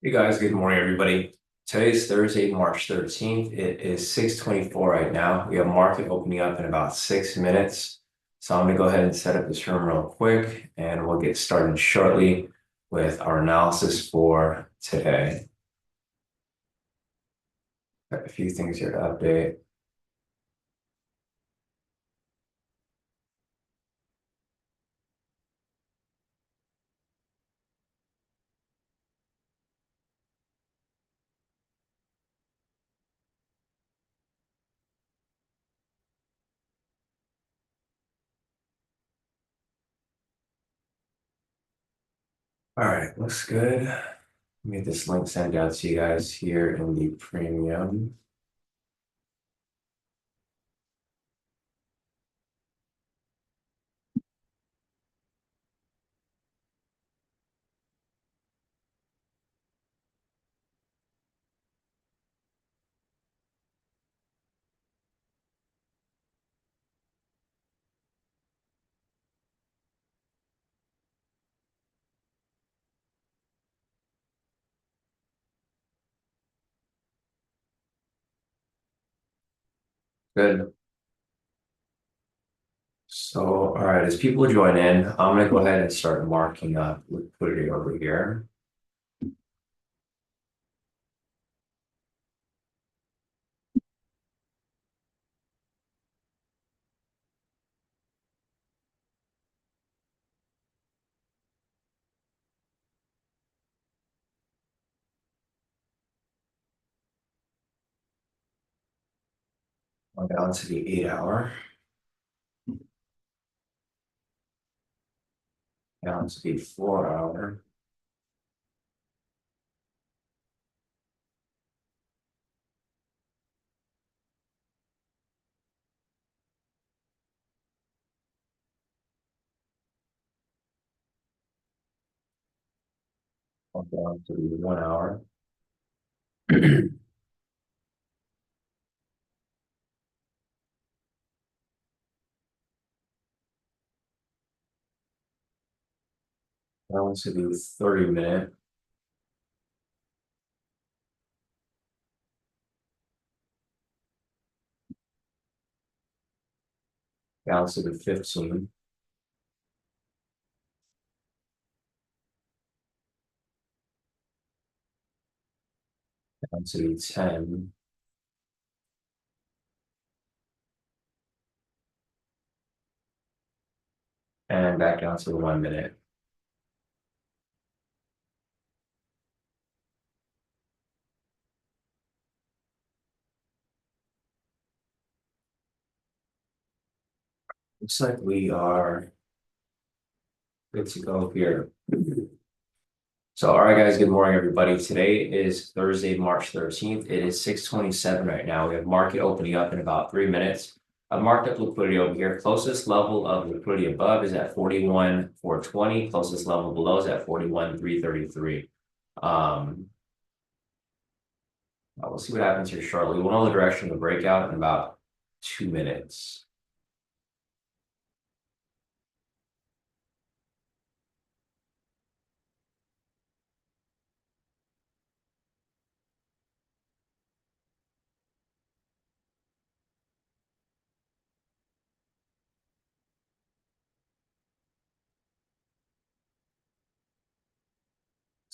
Hey guys, good morning, everybody. Today's Thursday, March 13th. It is 6:24 right now. We have market opening up in about 6 minutes. So I'm going to go ahead and set up this room real quick, and we'll get started shortly with our analysis for today. Got a few things here to update. All right, looks good. Let me get this link sent out to you guys here in the premium. Good. So, all right, as people join in, I'm going to go ahead and start marking up liquidity over here. Down to the 8 hour, down to the 4 hour, down to the 1 hour, down to the 30 minute, down to the 15, down to the 10, and back down to the 1 minute. Looks like we are good to go here. So, all right, guys, good morning, everybody. Today is Thursday, March 13th. It is 6:27 right now. We have market opening up in about 3 minutes. I've marked up liquidity over here. Closest level of liquidity above is at 41,420. Closest level below is at 41,333. We'll see what happens here shortly. We'll know the direction of the breakout in about 2 minutes.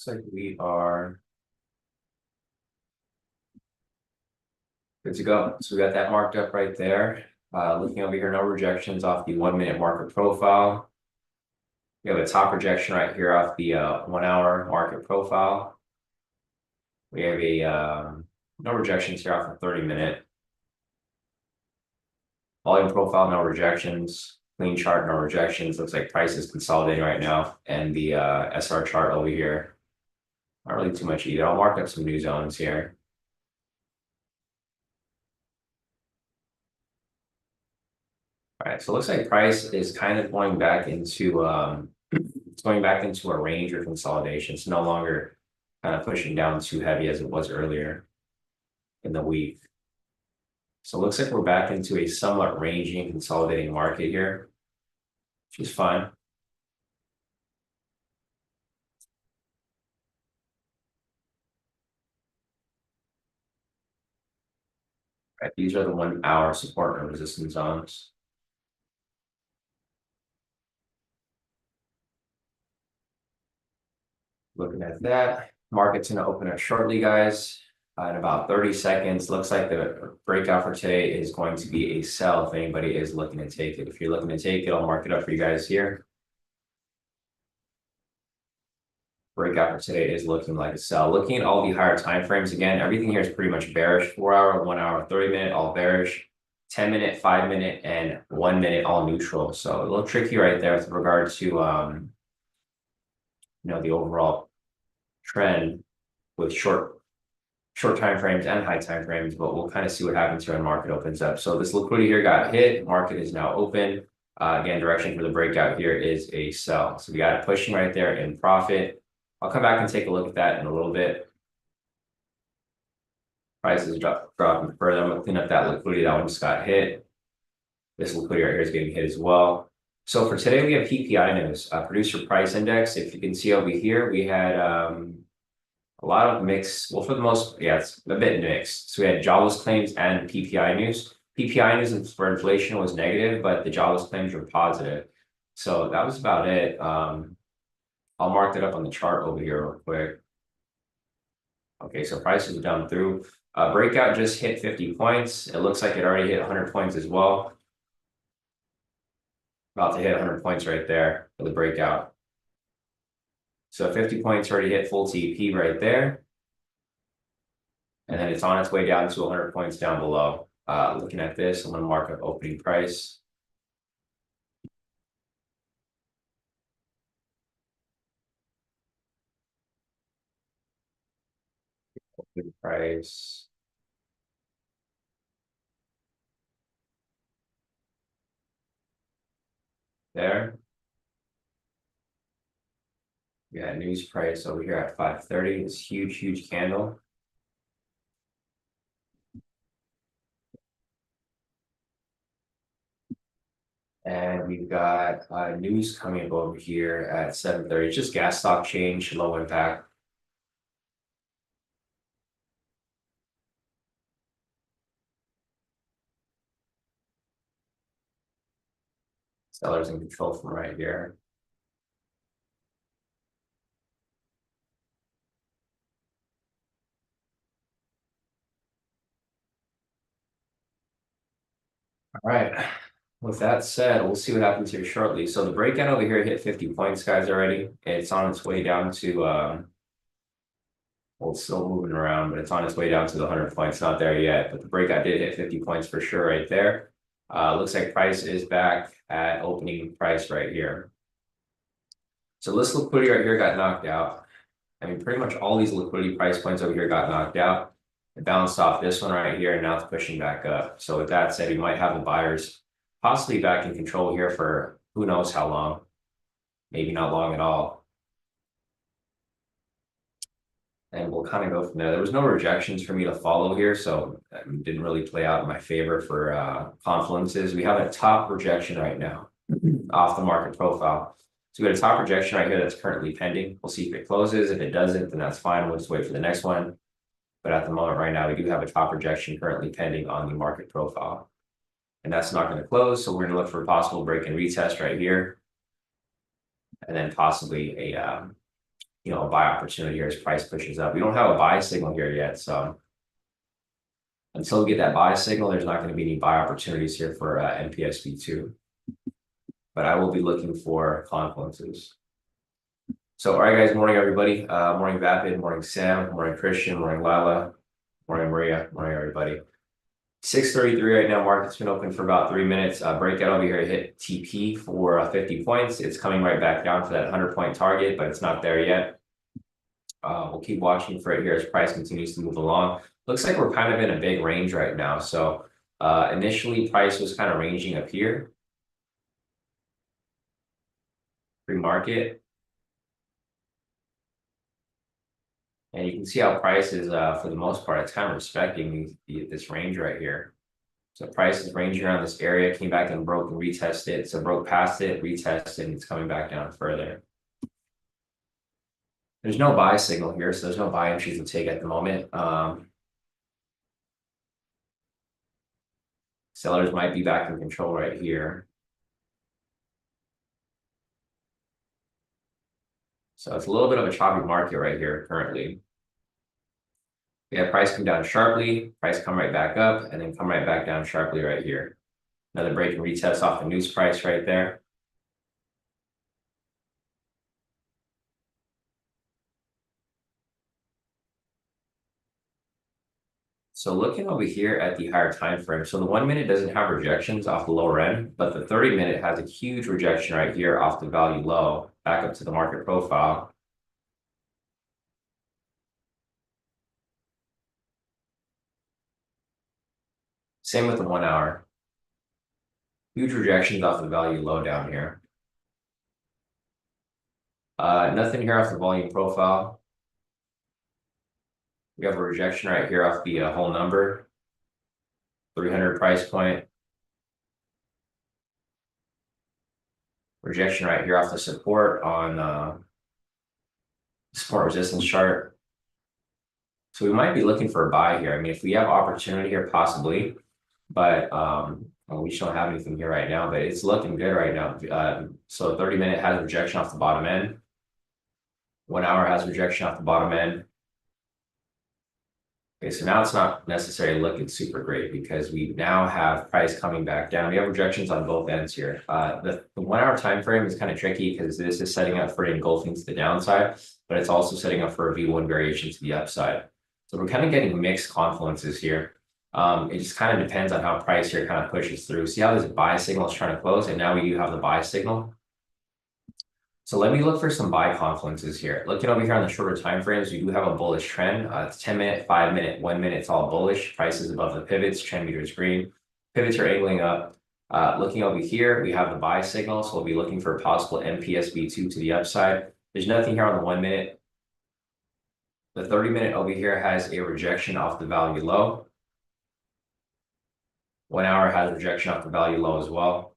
Looks like we are good to go. So we got that marked up right there. Looking over here, no rejections off the 1 minute market profile. We have a top rejection right here off the 1 hour market profile. We have a no rejections here off the 30 minute. Volume profile, no rejections. Clean chart, no rejections. Looks like price is consolidating right now. And the SR chart over here, not really too much either. I'll mark up some new zones here. All right, so it looks like price is kind of going back into it's going back into a range or consolidation. It's no longer kind of pushing down too heavy as it was earlier in the week. So it looks like we're back into a somewhat ranging consolidating market here, which is fine. Right, these are the 1 hour support and resistance zones. Looking at that, market's gonna open up shortly, guys. In about 30 seconds. Looks like the breakout for today is going to be a sell if anybody is looking to take it. If you're looking to take it, I'll mark it up for you guys here. Breakout for today is looking like a sell. Looking at all the higher time frames again, everything here is pretty much bearish. 4 hour, 1 hour, 30-minute, all bearish. 10-minute, 5-minute, and 1 minute, all neutral. So a little tricky right there with regard to the overall trend with short time frames and high time frames, but we'll kind of see what happens here when market opens up. So this liquidity here got hit. Market is now open. Again, direction for the breakout here is a sell. So we got it pushing right there in profit. I'll come back and take a look at that in a little bit. Prices dropping further. I'm gonna clean up that liquidity. That one just got hit. This liquidity right here is getting hit as well. So for today, we have PPI news, producer price index. If you can see over here, we had a lot of mixed. Well, for the most, yeah, it's a bit mixed. So we had jobless claims and PPI news. PPI news for inflation was negative, but the jobless claims were positive. So that was about it. I'll mark that up on the chart over here real quick. Okay, so prices are down through. Breakout just hit 50 points. It looks like it already hit 100 points as well. About to hit 100 points right there for the breakout. So 50 points already hit full TP right there. And then it's on its way down to 100 points down below. Looking at this, I'm going to mark up opening price. Opening price. There. We got news price over here at 530. This huge candle. And we've got news coming up over here at 730. It's just gas stock change, low impact. Sellers in control from right here. All right. With that said, we'll see what happens here shortly. So the breakout over here hit 50 points, guys, already. It's on its way down to, well, it's still moving around, but it's on its way down to the 100 points. Not there yet, but the breakout did hit 50 points for sure right there. Looks like price is back at opening price right here. So this liquidity right here got knocked out. I mean, pretty much all these liquidity price points over here got knocked out. It bounced off this one right here, and now it's pushing back up. So with that said, we might have the buyers possibly back in control here for who knows how long. Maybe not long at all. And we'll kind of go from there. There was no rejections for me to follow here, so it didn't really play out in my favor for confluences. We have a top rejection right now off the market profile. So we got a top rejection right here that's currently pending. We'll see if it closes. If it doesn't, then that's fine. We'll just wait for the next one. But at the moment right now, we do have a top rejection currently pending on the market profile. And that's not going to close. So we're going to look for a possible break and retest right here. And then possibly a a buy opportunity here as price pushes up. We don't have a buy signal here yet. So until we get that buy signal, there's not going to be any buy opportunities here for NPSB2. But I will be looking for confluences. So, all right, guys, morning, everybody. Morning, Vapid, morning, Sam, morning, Christian, morning, Lila, morning, Maria, morning, everybody. 6:33 right now. Market's been open for about 3 minutes. Breakout over here hit TP for 50 points. It's coming right back down for that 100-point target, but it's not there yet. We'll keep watching for it here as price continues to move along. Looks like we're kind of in a big range right now. So initially, price was kind of ranging up here. Pre-market. And you can see how price is, for the most part, it's kind of respecting this range right here. So price is ranging around this area, came back and broke and retested. So broke past it, retested, and it's coming back down further. There's no buy signal here, so there's no buy entries to take at the moment. Sellers might be back in control right here. So it's a little bit of a choppy market right here currently. We have price come down sharply, price come right back up, and then come right back down sharply right here. Another break and retest off the news price right there. So looking over here at the higher time frame, so the 1 minute doesn't have rejections off the lower end, but the 30 minute has a huge rejection right here off the value low, back up to the market profile. Same with the 1 hour. Huge rejections off the value low down here. Nothing here off the volume profile. We have a rejection right here off the whole number, 300 price point. Rejection right here off the support on support resistance chart. So we might be looking for a buy here. I mean, if we have opportunity here, possibly, but well, we just don't have anything here right now, but it's looking good right now. So 30 minute has rejection off the bottom end. 1 hour has rejection off the bottom end. Okay, so now it's not necessarily looking super great because we now have price coming back down. We have rejections on both ends here. The 1 hour time frame is kind of tricky because this is setting up for engulfing to the downside, but it's also setting up for a V1 variation to the upside. So we're kind of getting mixed confluences here. It just kind of depends on how price here kind of pushes through. See how this buy signal is trying to close, and now we do have the buy signal. So let me look for some buy confluences here. Looking over here on the shorter time frames, we do have a bullish trend. It's 10 minute, 5 minute, 1 minute, it's all bullish. Prices above the pivots, trend meter is green. Pivots are angling up. Looking over here, we have the buy signal, so we'll be looking for a possible MPSB2 to the upside. There's nothing here on the 1 minute. The 30 minute over here has a rejection off the value low. 1 hour has rejection off the value low as well.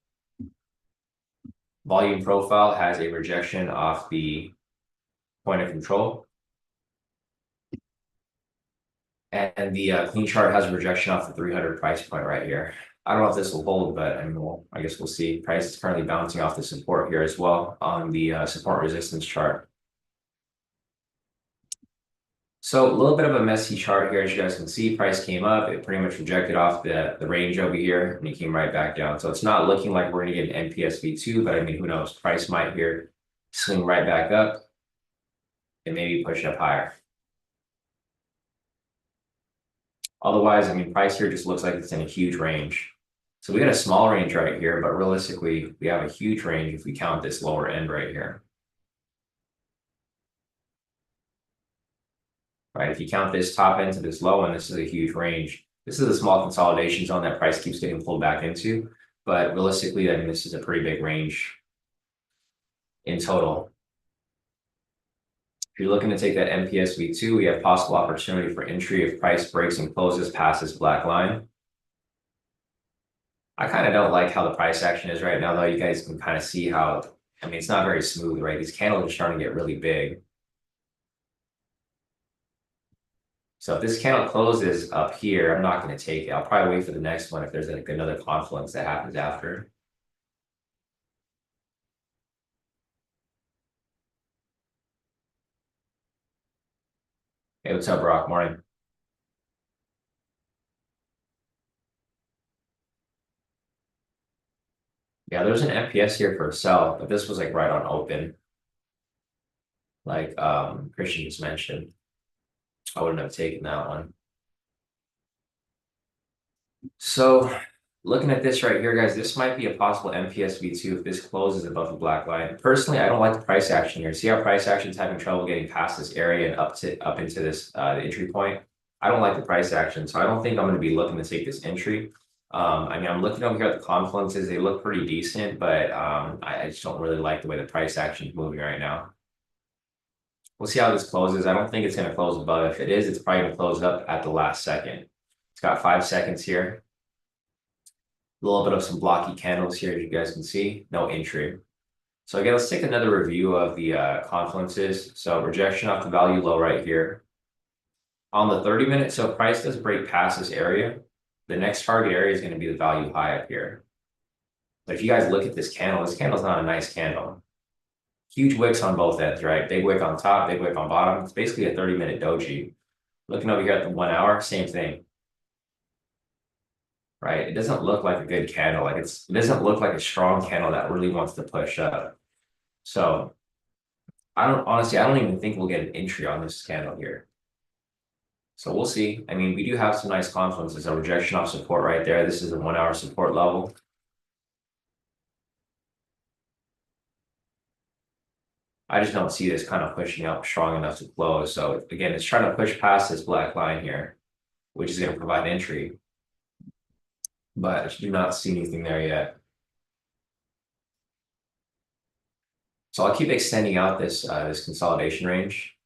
Volume profile has a rejection off the point of control. And the clean chart has a rejection off the 300 price point right here. I don't know if this will hold, but I mean, I guess we'll see. Price is currently bouncing off the support here as well on the support resistance chart. So a little bit of a messy chart here. As you guys can see, price came up. It pretty much rejected off the range over here, and it came right back down. So it's not looking like we're going to get an MPSV2, but I mean, who knows? Price might here swing right back up and maybe push up higher. Otherwise, I mean, price here just looks like it's in a huge range. So we got a small range right here, but realistically, we have a huge range if we count this lower end right here. Right, if you count this top end to this low end, this is a huge range. This is a small consolidation zone that price keeps getting pulled back into, but realistically, I mean, this is a pretty big range in total. If you're looking to take that MPSV2, we have possible opportunity for entry if price breaks and closes past this black line. I kind of don't like how the price action is right now, though. You guys can kind of see how, I mean, it's not very smooth, right? These candles are starting to get really big. So if this candle closes up here, I'm not going to take it. I'll probably wait for the next one if there's like another confluence that happens after. Hey, what's up, Brock? Morning. Yeah, there's an MPS here for a sell, but this was like right on open. Like Christian just mentioned. I wouldn't have taken that one. So looking at this right here, guys, this might be a possible MPSV2 if this closes above the black line. Personally, I don't like the price action here. See how price action is having trouble getting past this area and up into this the entry point? I don't like the price action, so I don't think I'm going to be looking to take this entry. I mean, I'm looking over here at the confluences. They look pretty decent, but I just don't really like the way the price action is moving right now. We'll see how this closes. I don't think it's going to close above. If it is, it's probably going to close up at the last second. It's got 5 seconds here. A little bit of some blocky candles here, as you guys can see. No entry. So again, let's take another review of the confluences. So rejection off the value low right here. On the 30 minute, so price does break past this area. the next target area is going to be the value high up here. But if you guys look at this candle's not a nice candle. Huge wicks on both ends, right? Big wick on top, big wick on bottom. It's basically a 30-minute doji. Looking over here at the 1 hour, same thing. Right? It doesn't look like a good candle. Like it doesn't look like a strong candle that really wants to push up. So I don't even think we'll get an entry on this candle here. So we'll see. I mean, we do have some nice confluences. A rejection off support right there. This is a 1 hour support level. I just don't see this kind of pushing up strong enough to close. So again, it's trying to push past this black line here, which is going to provide entry. But I do not see anything there yet. So I'll keep extending out this this consolidation range.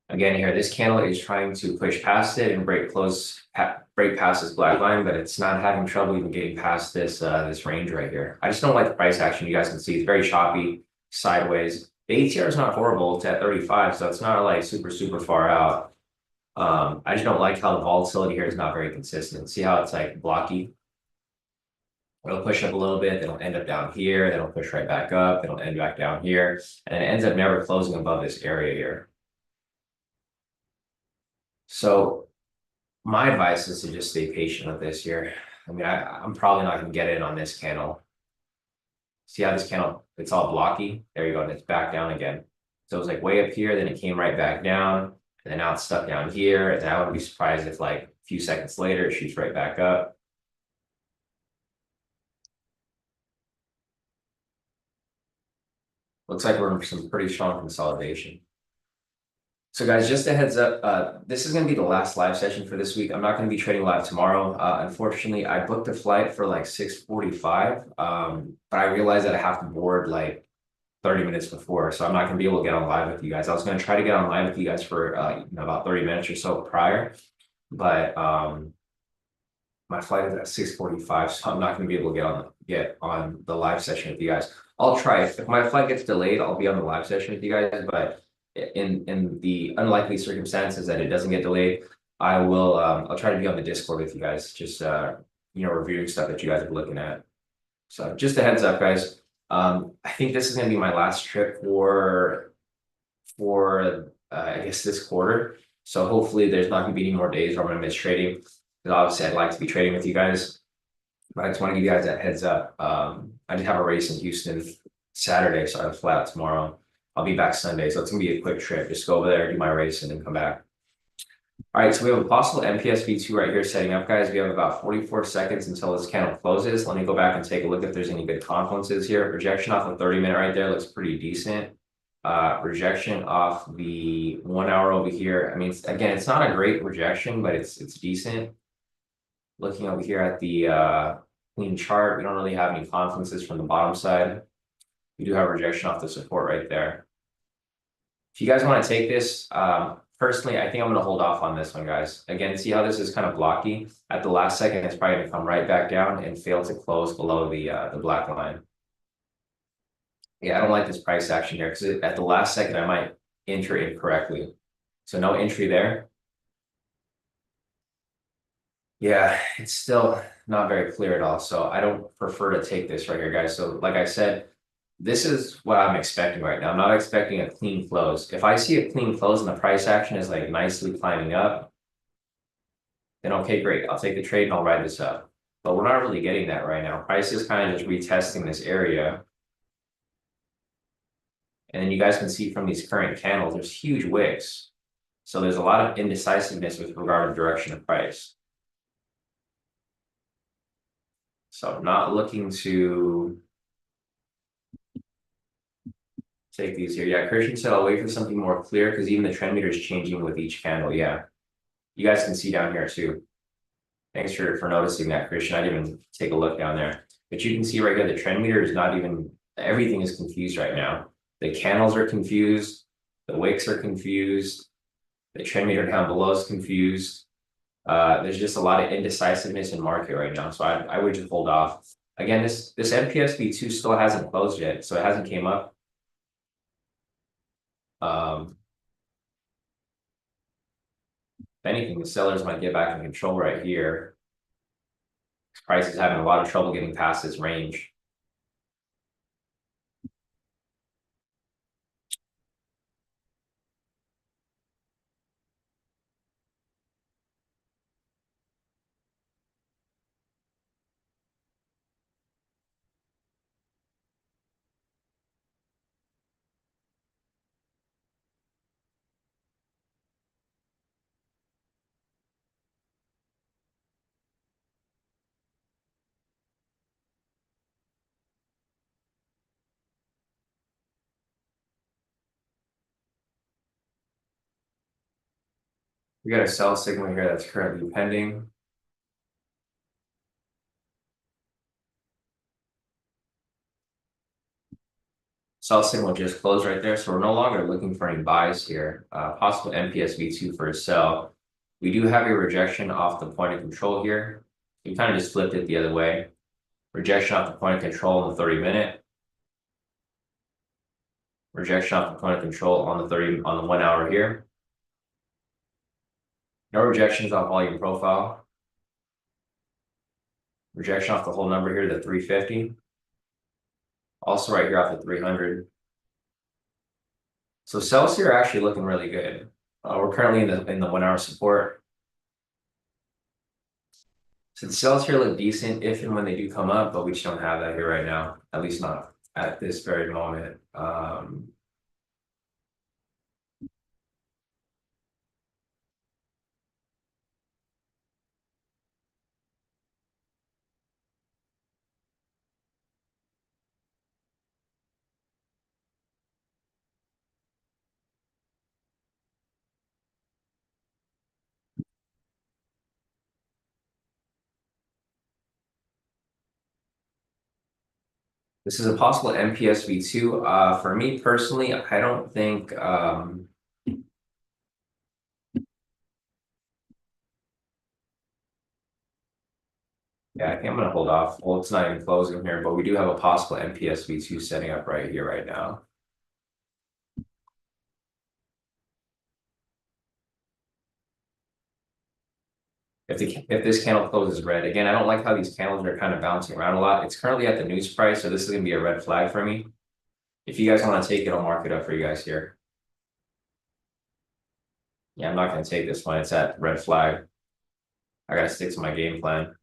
Again, here, this candle is trying to push past it and break past this black line, but it's not having trouble even getting past this this range right here. I just don't like the price action. You guys can see it's very choppy, sideways. The ATR is not horrible. It's at 35, so it's not like super far out. I just don't like how the volatility here is not very consistent. See how it's like blocky? It'll push up a little bit, then it'll end up down here, then it'll push right back up, then it'll end back down here, and it ends up never closing above this area here. So my advice is to just stay patient with this here. I mean, I'm probably not going to get in on this candle. See how this candle, it's all blocky? There you go, and it's back down again. So it was like way up here, then it came right back down, and then now it's stuck down here, and I wouldn't be surprised if like a few seconds later, it shoots right back up. Looks like we're in some pretty strong consolidation. So guys, just a heads up, this is going to be the last live session for this week. I'm not going to be trading live tomorrow. Unfortunately, I booked a flight for like 6:45, but I realized that I have to board like 30 minutes before, so I'm not going to be able to get on live with you guys. I was going to try to get on live with you guys for about 30 minutes or so prior, but my flight is at 6:45, so I'm not going to be able to get on the live session with you guys. I'll try. If my flight gets delayed, I'll be on the live session with you guys, but in the unlikely circumstances that it doesn't get delayed, I will I'll try to be on the Discord with you guys, just reviewing stuff that you guys are looking at. So just a heads up, guys. I think this is going to be my last trip for I guess this quarter. So hopefully there's not going to be any more days where I'm going to miss trading, because obviously I'd like to be trading with you guys. But I just want to give you guys that heads up. I did have a race in Houston Saturday, so I have a fly out tomorrow. I'll be back Sunday, so it's gonna be a quick trip. Just go over there, do my race, and then come back. All right, so we have a possible MPS V2 right here setting up, guys. We have about 44 seconds until this candle closes. Let me go back and take a look if there's any good confluences here. Rejection off the 30-minute right there looks pretty decent. Rejection off the 1 hour over here. I mean, again, it's not a great rejection, but it's decent. Looking over here at the clean chart, we don't really have any confluences from the bottom side. We do have rejection off the support right there. If you guys want to take this, personally, I think I'm going to hold off on this one, guys. Again, see how this is kind of blocky? At the last second, it's probably going to come right back down and fail to close below the black line. Yeah, I don't like this price action here, because at the last second, I might enter incorrectly. So no entry there. Yeah, it's still not very clear at all. So I don't prefer to take this right here, guys. So like I said, this is what I'm expecting right now. I'm not expecting a clean close. If I see a clean close and the price action is like nicely climbing up, then okay, great. I'll take the trade and I'll ride this up. But we're not really getting that right now. Price is kind of just retesting this area. And then you guys can see from these current candles, there's huge wicks. So there's a lot of indecisiveness with regard to direction of price. So I'm not looking to take these here. Yeah, Christian said I'll wait for something more clear, because even the trend meter is changing with each candle. Yeah, you guys can see down here too. Thanks for noticing that, Christian. I didn't even take a look down there, but you can see right here the trend meter is not even, everything is confused right now. The candles are confused, the wicks are confused, the trend meter down below is confused. There's just a lot of indecisiveness in market right now, so I would just hold off. Again, this MPS V2 still hasn't closed yet, so it hasn't came up. If anything, the sellers might get back in control right here. Price is having a lot of trouble getting past this range. We got a sell signal here that's currently pending. Sell signal just closed right there, so we're no longer looking for any buys here. Possible MPSV2 for a sell. We do have a rejection off the point of control here. We kind of just flipped it the other way. Rejection off the point of control on the 30-minute. Rejection off the point of control on the 1 hour here. No rejections off volume profile. Rejection off the whole number here, the 350. Also right here off the 300. So sells here are actually looking really good. We're currently in the 1 hour support. So the sells here look decent if and when they do come up, but we just don't have that here right now. At least not at this very moment. This is a possible MPSV2. For me personally, I don't think yeah, I think I'm gonna hold off. Well, it's not even closing here, but we do have a possible MPSV2 setting up right here right now. If this candle closes red, again, I don't like how these candles are kind of bouncing around a lot. It's currently at the news price, so this is gonna be a red flag for me. If you guys want to take it, I'll mark it up for you guys here. Yeah, I'm not gonna take this one. It's at red flag. I gotta stick to my game plan.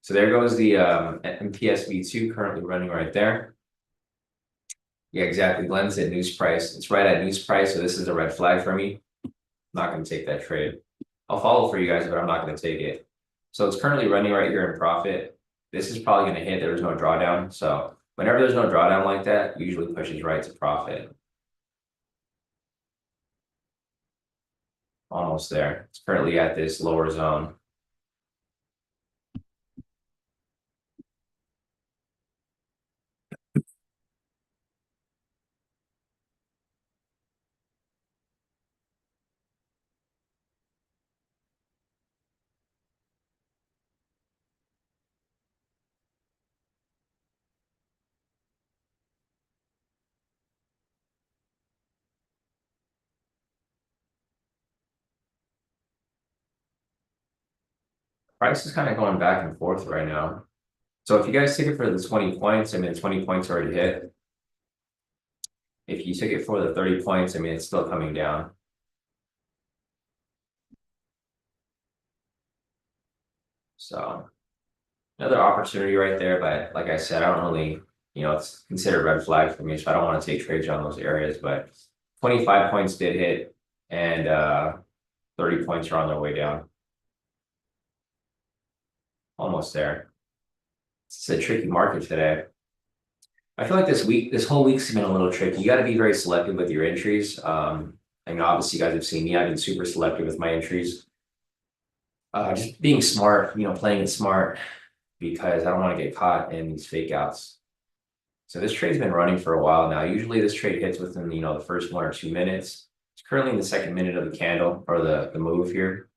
So there goes the MPSV2 currently running right there. Yeah, exactly. Glenn's at news price. It's right at news price, so this is a red flag for me. I'm not gonna take that trade. I'll follow for you guys, but I'm not gonna take it. So it's currently running right here in profit. This is probably gonna hit. There was no drawdown. So whenever there's no drawdown like that, usually pushes right to profit. Almost there. It's currently at this lower zone. Price is kind of going back and forth right now. So if you guys take it for the 20 points, I mean, the 20 points already hit. If you take it for the 30 points, I mean, it's still coming down. So another opportunity right there, but like I said, I don't really, it's considered red flag for me, so I don't want to take trades on those areas, but 25 points did hit and 30 points are on their way down. Almost there. It's a tricky market today. I feel like this whole week's been a little tricky. You got to be very selective with your entries. I mean, obviously, you guys have seen me. I've been super selective with my entries. Just being smart, playing it smart because I don't want to get caught in these fake outs. So this trade's been running for a while now. Usually this trade hits within, the first 1 or 2 minutes. It's currently in the second minute of the candle or the move here.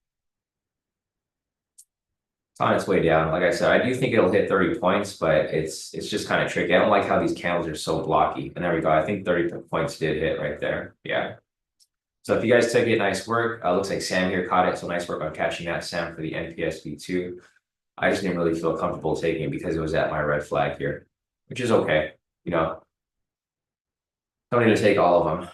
It's on its way down. Like I said, I do think it'll hit 30 points, but it's just kind of tricky. I don't like how these candles are so blocky. And there we go. I think 30 points did hit right there. Yeah. So if you guys took it, nice work. Looks like Sam here caught it, so nice work on catching that, Sam, for the NPSB2. I just didn't really feel comfortable taking it because it was at my red flag here, which is okay. You know, don't need to take all of them.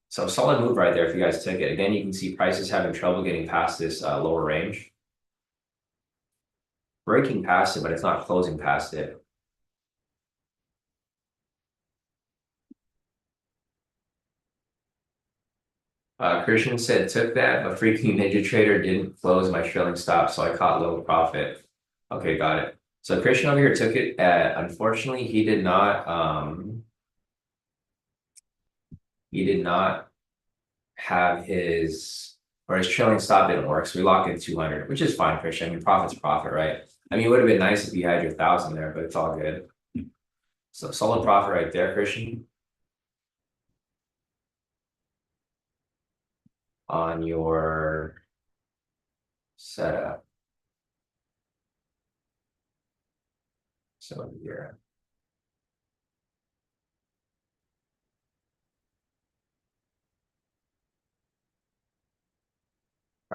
So solid move right there if you guys took it. Again, you can see prices having trouble getting past this lower range. Breaking past it, but it's not closing past it. Christian said took that, but freaking Ninja Trader didn't close my trailing stop, so I caught low profit. Okay, got it. So Christian over here took it at, unfortunately, he did not have his, or his trailing stop didn't work, so we locked in 200, which is fine, Christian. I mean, profit's profit, right? I mean, it would have been nice if you had your 1,000 there, but it's all good. So solid profit right there, Christian. On your setup. So here.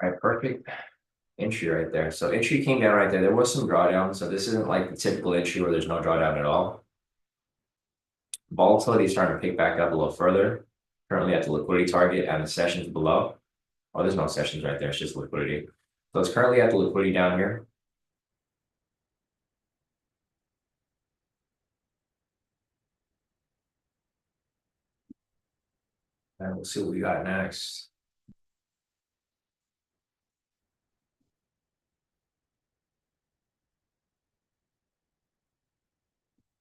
All right, perfect entry right there. So entry came down right there. There was some drawdown. So this isn't like the typical entry where there's no drawdown at all. Volatility is starting to pick back up a little further. Currently at the liquidity target and the sessions below. Oh, there's no sessions right there. It's just liquidity. So it's currently at the liquidity down here. And we'll see what we got next.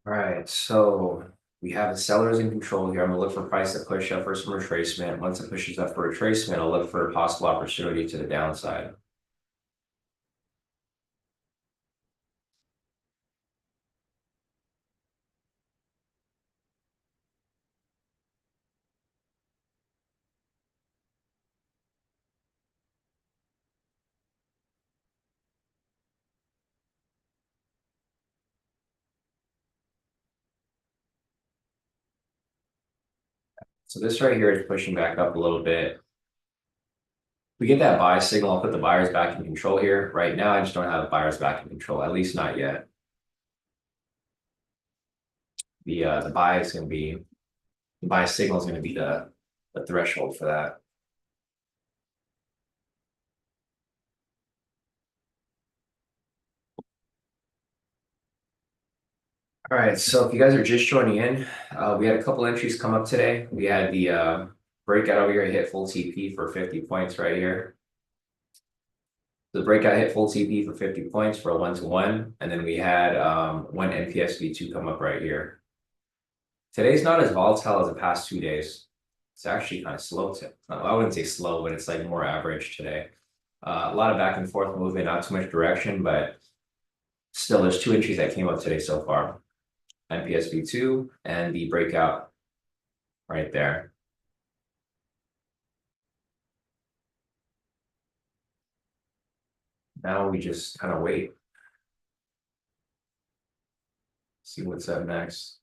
All right, so we have the sellers in control here. I'm gonna look for price to push up for some retracement. Once it pushes up for retracement, I'll look for a possible opportunity to the downside. So this right here is pushing back up a little bit. We get that buy signal, I'll put the buyers back in control here. Right now, I just don't have the buyers back in control, at least not yet. The buy is going to be, the buy signal is going to be the threshold for that. All right, so if you guys are just joining in, we had a couple entries come up today. We had the breakout over here hit full TP for 50 points right here. The breakout hit full TP for 50 points for a 1-to-1, and then we had one NPSV2 come up right here. Today's not as volatile as the past 2 days. It's actually kind of slow. I wouldn't say slow, but it's like more average today. A lot of back and forth movement, not too much direction, but still there's 2 entries that came up today so far. NPSV2 and the breakout right there. Now we just kind of wait. See what's up next.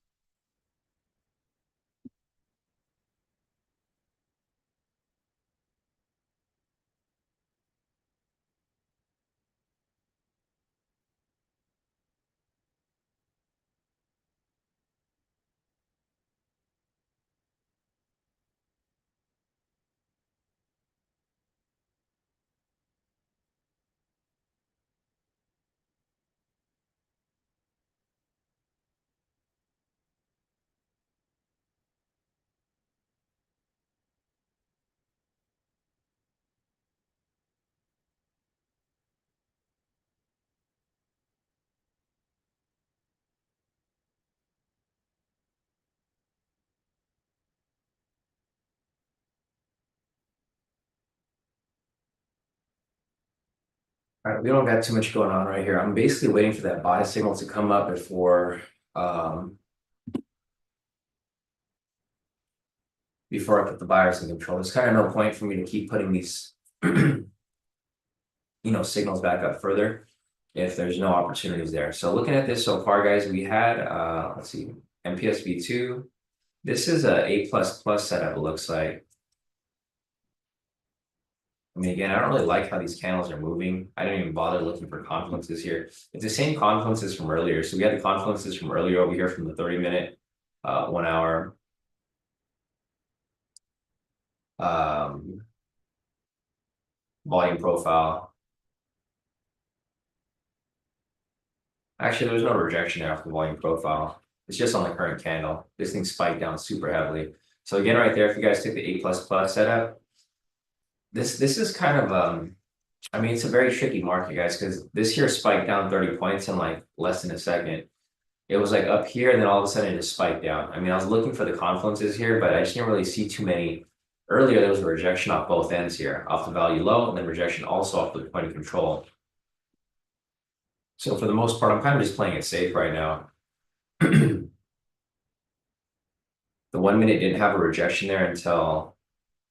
All right, we don't got too much going on right here. I'm basically waiting for that buy signal to come up before I put the buyers in control. There's kind of no point for me to keep putting these signals back up further if there's no opportunities there. So looking at this so far, guys, we had let's see, MPSV2. This is a A++ setup, it looks like. I mean, again, I don't really like how these candles are moving. I didn't even bother looking for confluences here. It's the same confluences from earlier. So we had the confluences from earlier over here from the 30-minute, 1 hour. Volume profile. Actually, there's no rejection there off the volume profile. It's just on the current candle. This thing spiked down super heavily. So again, right there, if you guys took the A++ setup, this is kind of I mean, it's a very tricky market, guys, because this here spiked down 30 points in like less than a second. It was like up here, and then all of a sudden it just spiked down. I mean, I was looking for the confluences here, but I just didn't really see too many. Earlier, there was a rejection off both ends here, off the value low, and then rejection also off the point of control. So for the most part, I'm kind of just playing it safe right now. The 1 minute didn't have a rejection there until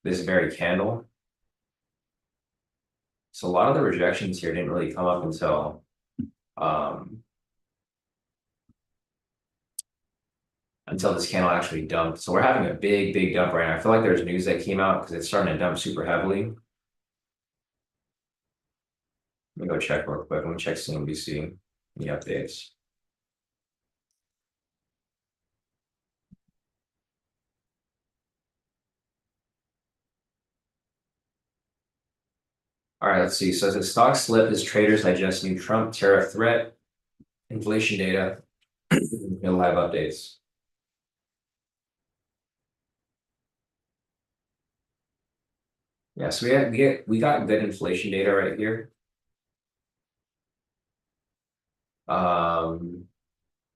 this very candle. So a lot of the rejections here didn't really come up until this candle actually dumped. So we're having a big dump right now. I feel like there's news that came out because it's starting to dump super heavily. Let me go check real quick. Let me check CNBC, any updates. All right, let's see. So the stock slip as traders digest new Trump tariff threat, inflation data, and live updates. Yeah, so we got good inflation data right here. But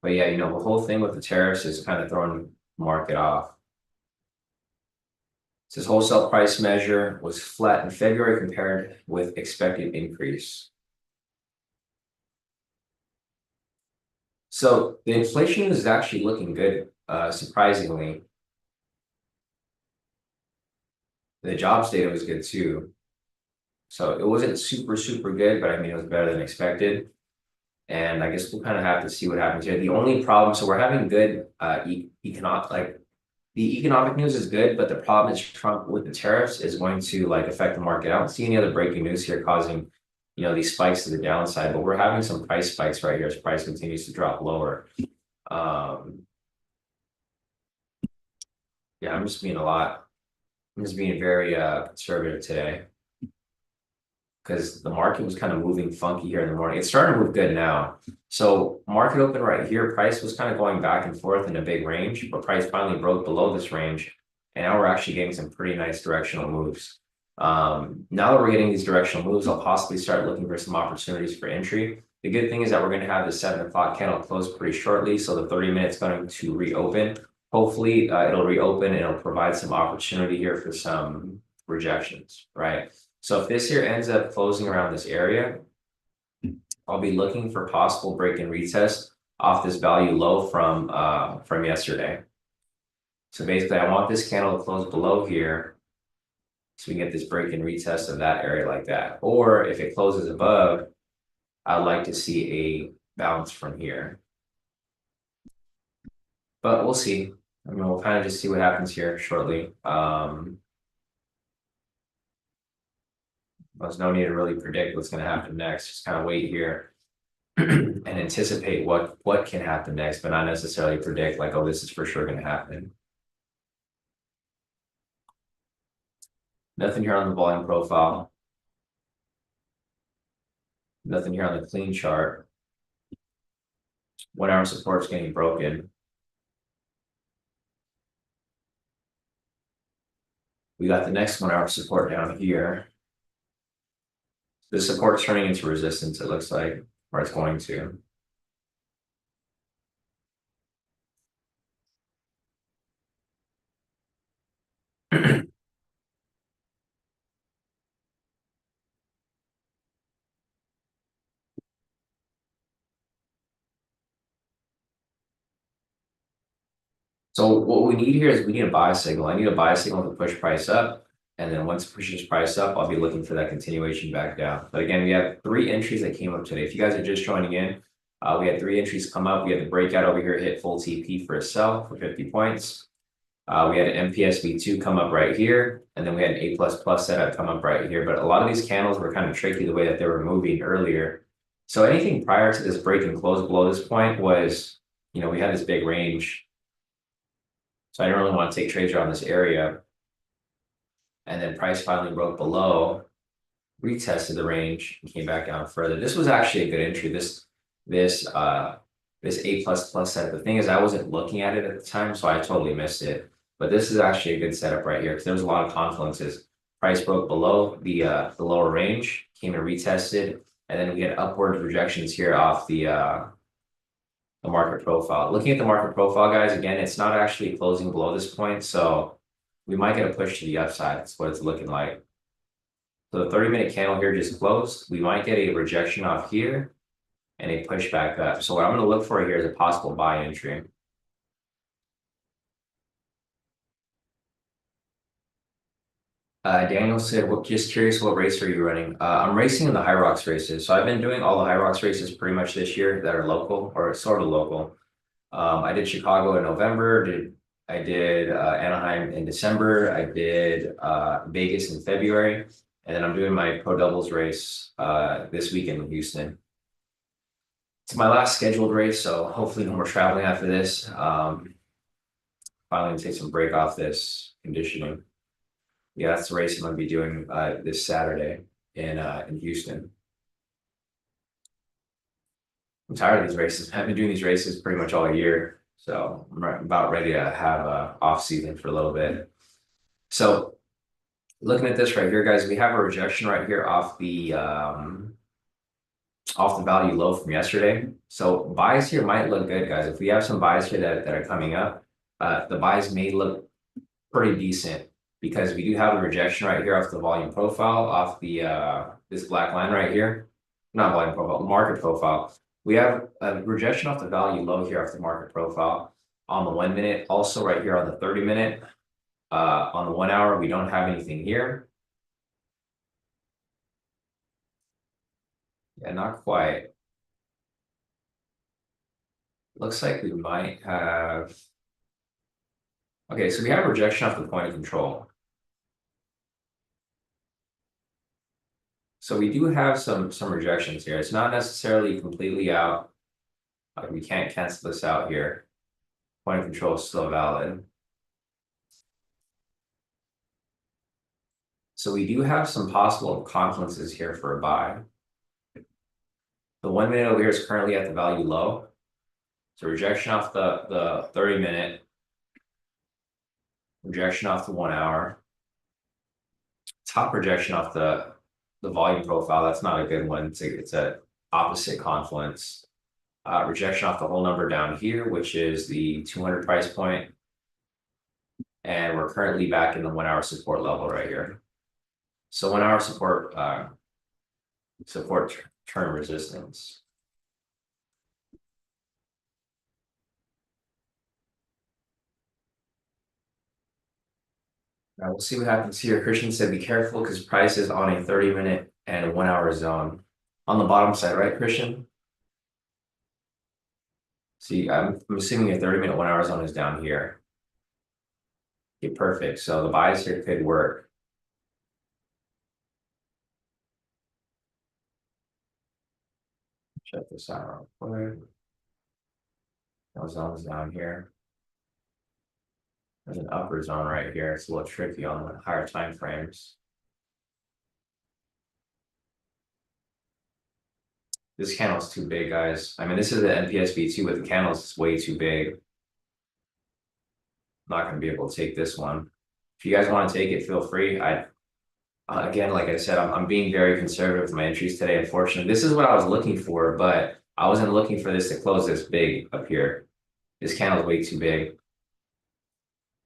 yeah, the whole thing with the tariffs is kind of throwing the market off. It says wholesale price measure was flat in February compared with expected increase. So the inflation is actually looking good, surprisingly. The jobs data was good too. So it wasn't super good, but I mean, it was better than expected. And I guess we'll kind of have to see what happens here. The only problem, so we're having good economic, the economic news is good, but the problem is Trump with the tariffs is going to affect the market. I don't see any other breaking news here causing, these spikes to the downside, but we're having some price spikes right here as price continues to drop lower. Yeah, I'm just being very conservative today because the market was kind of moving funky here in the morning. It's starting to move good now. So market open right here, price was kind of going back and forth in a big range, but price finally broke below this range. And now we're actually getting some pretty nice directional moves. Now that we're getting these directional moves, I'll possibly start looking for some opportunities for entry. The good thing is that we're going to have the 7 o'clock candle close pretty shortly. So the 30 minutes going to reopen. Hopefully it'll reopen and it'll provide some opportunity here for some rejections, right? So if this here ends up closing around this area, I'll be looking for possible break and retest off this value low from yesterday. So basically I want this candle to close below here so we can get this break and retest of that area like that. Or if it closes above, I'd like to see a bounce from here. But we'll see. I mean, we'll kind of just see what happens here shortly. There's no need to really predict what's going to happen next. Just kind of wait here and anticipate what can happen next, but not necessarily predict like, oh, this is for sure going to happen. Nothing here on the volume profile. Nothing here on the clean chart. 1 hour support is getting broken. We got the next 1 hour support down here. The support's turning into resistance, it looks like, or it's going to. So what we need here is we need a buy signal. I need a buy signal to push price up. And then once it pushes price up, I'll be looking for that continuation back down. But again, we have 3 entries that came up today. If you guys are just joining in, we had 3 entries come up. We had the breakout over here, hit full TP for a sell for 50 points. We had an MPSV2 come up right here, and then we had an A++ setup come up right here. But a lot of these candles were kind of tricky the way that they were moving earlier. So anything prior to this break and close below this point was, we had this big range. So I didn't really want to take trades around this area. And then price finally broke below, retested the range, and came back down further. This was actually a good entry. This A++ setup. The thing is, I wasn't looking at it at the time, so I totally missed it. But this is actually a good setup right here because there was a lot of confluences. Price broke below the lower range, came and retested, and then we had upward rejections here off the market profile. Looking at the market profile, guys, again, it's not actually closing below this point, so we might get a push to the upside. That's what it's looking like. So the 30-minute candle here just closed. We might get a rejection off here and a push back up. So what I'm going to look for here is a possible buy entry. Daniel said, well, just curious, what race are you running? I'm racing in the High Rocks races. So I've been doing all the High Rocks races pretty much this year that are local or sort of local. I did Chicago in November. I did Anaheim in December. I did Vegas in February. And then I'm doing my pro doubles race this weekend in Houston. It's my last scheduled race, so hopefully no more traveling after this. Finally gonna take some break off this conditioning. Yeah, that's the race I'm gonna be doing this Saturday in Houston. I'm tired of these races. I've been doing these races pretty much all year, so I'm about ready to have a off season for a little bit. So looking at this right here, guys, we have a rejection right here off the value low from yesterday. So buys here might look good, guys. If we have some buys here that are coming up, the buys may look pretty decent because we do have a rejection right here off the volume profile, off the this black line right here. Not volume profile, market profile. We have a rejection off the value low here off the market profile on the 1 minute. Also right here on the 30-minute. On the 1 hour, we don't have anything here. Yeah, not quite. Looks like we might have. Okay, so we have rejection off the point of control. So we do have some rejections here. It's not necessarily completely out. We can't cancel this out here. Point of control is still valid. So we do have some possible confluences here for a buy. The 1 minute over here is currently at the value low. So rejection off the 30-minute. Rejection off the 1 hour. Top rejection off the volume profile. That's not a good one. It's a opposite confluence. Rejection off the whole number down here, which is the 200 price point. And we're currently back in the 1 hour support level right here. So 1 hour support term resistance. We'll see what happens here. Christian said, be careful because price is on a 30-minute and a 1 hour zone. On the bottom side, right, Christian? See, I'm assuming a 30-minute 1 hour zone is down here. Okay, perfect. So the buys here could work. Check this out real quick. Those zones down here. There's an upper zone right here. It's a little tricky on the higher time frames. This candle's too big, guys. I mean, this is the NPSV2 with the candles. It's way too big. I'm not going to be able to take this one. If you guys want to take it, feel free. Again, like I said, I'm being very conservative with my entries today. Unfortunately, this is what I was looking for, but I wasn't looking for this to close this big up here. This candle's way too big.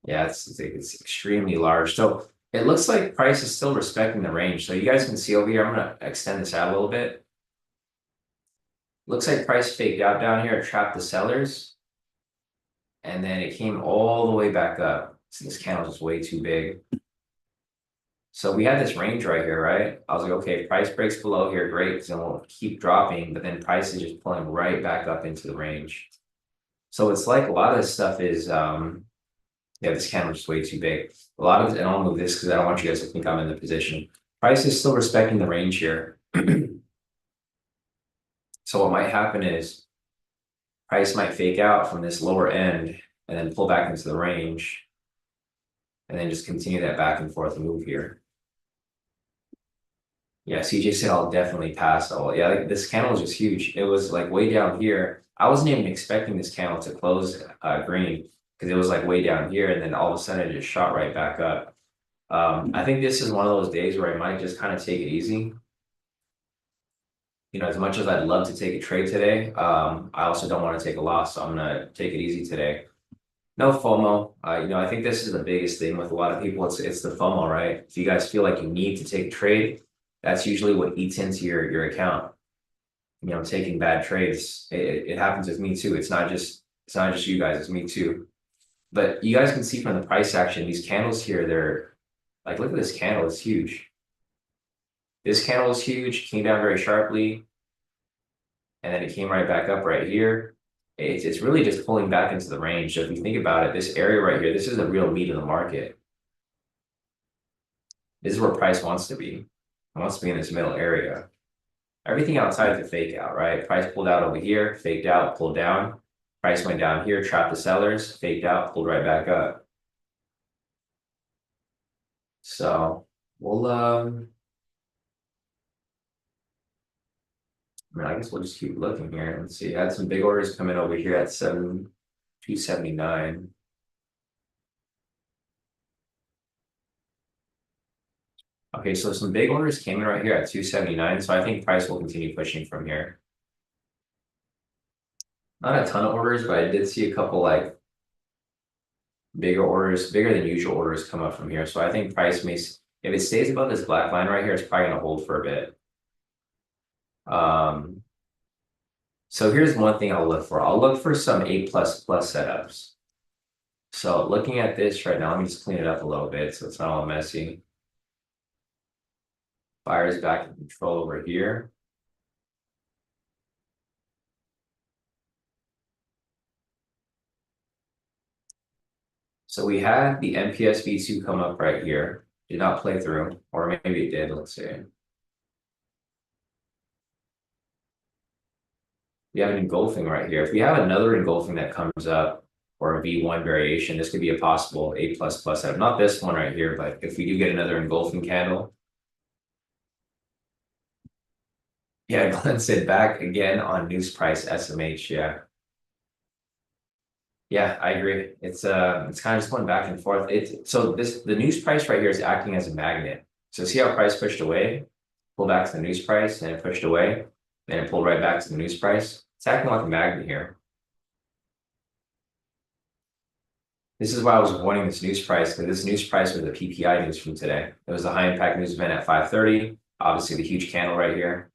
Yeah, it's extremely large. So it looks like price is still respecting the range. So you guys can see over here, I'm going to extend this out a little bit. Looks like price faked out down here, trapped the sellers. And then it came all the way back up. So this candle is way too big. So we had this range right here, right? I was like, okay, if price breaks below here, great, because then we'll keep dropping, but then price is just pulling right back up into the range. So it's like a lot of this stuff is Yeah, this candle is way too big. A lot of, and I'll move this because I don't want you guys to think I'm in the position. Price is still respecting the range here. So what might happen is price might fake out from this lower end and then pull back into the range and then just continue that back and forth move here. Yeah, CJ said I'll definitely pass. Oh, yeah, like, this candle was just huge. It was like way down here. I wasn't even expecting this candle to close green because it was like way down here, and then all of a sudden it just shot right back up. I think this is one of those days where I might just kind of take it easy. You know, as much as I'd love to take a trade today, I also don't want to take a loss, so I'm gonna take it easy today. No FOMO. You know, I think this is the biggest thing with a lot of people. It's the FOMO, right? If you guys feel like you need to take a trade, that's usually what eats into your account. You know, taking bad trades. It happens with me too. It's not just you guys, it's me too. But you guys can see from the price action, these candles here, they're like, look at this candle, it's huge. This candle is huge, came down very sharply, and then it came right back up right here. It's really just pulling back into the range. So if you think about it, this area right here, this is the real meat of the market. This is where price wants to be. It wants to be in this middle area. Everything outside is a fake out, right? Price pulled out over here, faked out, pulled down. Price went down here, trapped the sellers, faked out, pulled right back up. So we'll I mean, I guess we'll just keep looking here. Let's see. I had some big orders coming over here at 279. Okay, so some big orders came in right here at 279. So I think price will continue pushing from here. Not a ton of orders, but I did see a couple like bigger orders, bigger than usual orders come up from here. So I think price may, if it stays above this black line right here, it's probably gonna hold for a bit. So here's one thing I'll look for. I'll look for some A++ setups. So looking at this right now, let me just clean it up a little bit so it's not all messy. Buyer's back in control over here. So we had the MPS V2 come up right here. Did not play through, or maybe it did, let's see. We have an engulfing right here. If we have another engulfing that comes up, or a V1 variation, this could be a possible A++ setup. Not this one right here, but if we do get another engulfing candle. Yeah, Glenn said back again on news price SMH, yeah. Yeah, I agree. It's kind of just going back and forth. The news price right here is acting as a magnet. So see how price pushed away, pulled back to the news price, and it pushed away, then it pulled right back to the news price. It's acting like a magnet here. This is why I was avoiding this news price, because this news price was the PPI news from today. It was the high impact news event at 5:30. Obviously, the huge candle right here.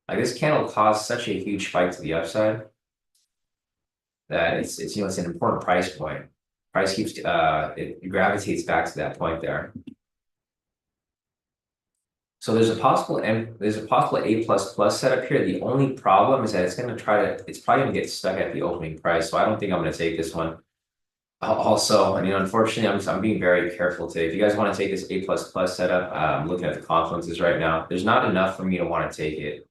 Like this candle caused such a huge spike to the upside that it's an important price point. Price keeps it gravitates back to that point there. So there's a possible A++ setup here. The only problem is that it's probably gonna get stuck at the opening price. So I don't think I'm gonna take this one. Also, I mean, unfortunately, I'm being very careful today. If you guys want to take this A++ setup, I'm looking at the confluences right now. There's not enough for me to want to take it.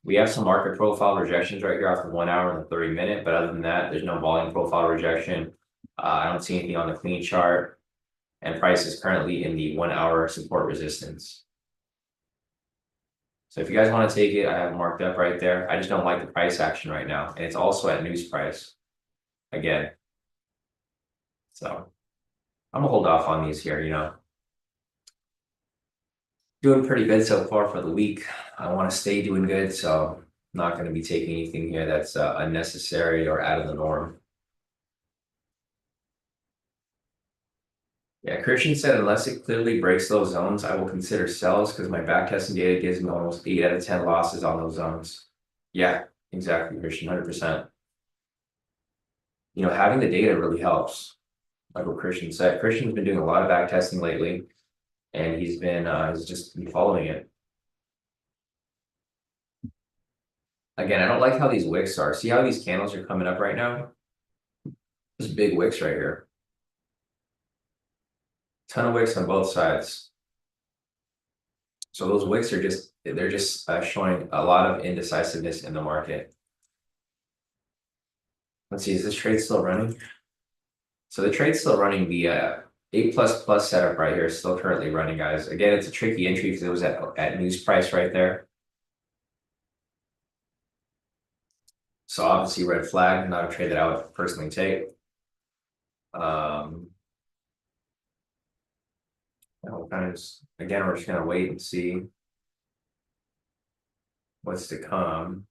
We have some market profile rejections right here off the 1 hour and the 30-minute, but other than that, there's no volume profile rejection. I don't see anything on the clean chart, and price is currently in the 1 hour support resistance. So if you guys want to take it, I have it marked up right there. I just don't like the price action right now, and it's also at news price again. So I'm gonna hold off on these here, you know. Doing pretty good so far for the week. I want to stay doing good, so I'm not going to be taking anything here that's unnecessary or out of the norm. Yeah, Christian said, unless it clearly breaks those zones, I will consider sells because my backtesting data gives me almost 8 out of 10 losses on those zones. Yeah, exactly, Christian, 100%. You know, having the data really helps. Like what Christian said, Christian's been doing a lot of backtesting lately, and he's just been following it. Again, I don't like how these wicks are. See how these candles are coming up right now? There's big wicks right here. Ton of wicks on both sides. So those wicks are they're just showing a lot of indecisiveness in the market. Let's see, is this trade still running? So the trade's still running. The A++ setup right here is still currently running, guys. Again, it's a tricky entry because it was at news price right there. So obviously red flag, not a trade that I would personally take. Again, we're just gonna wait and see what's to come.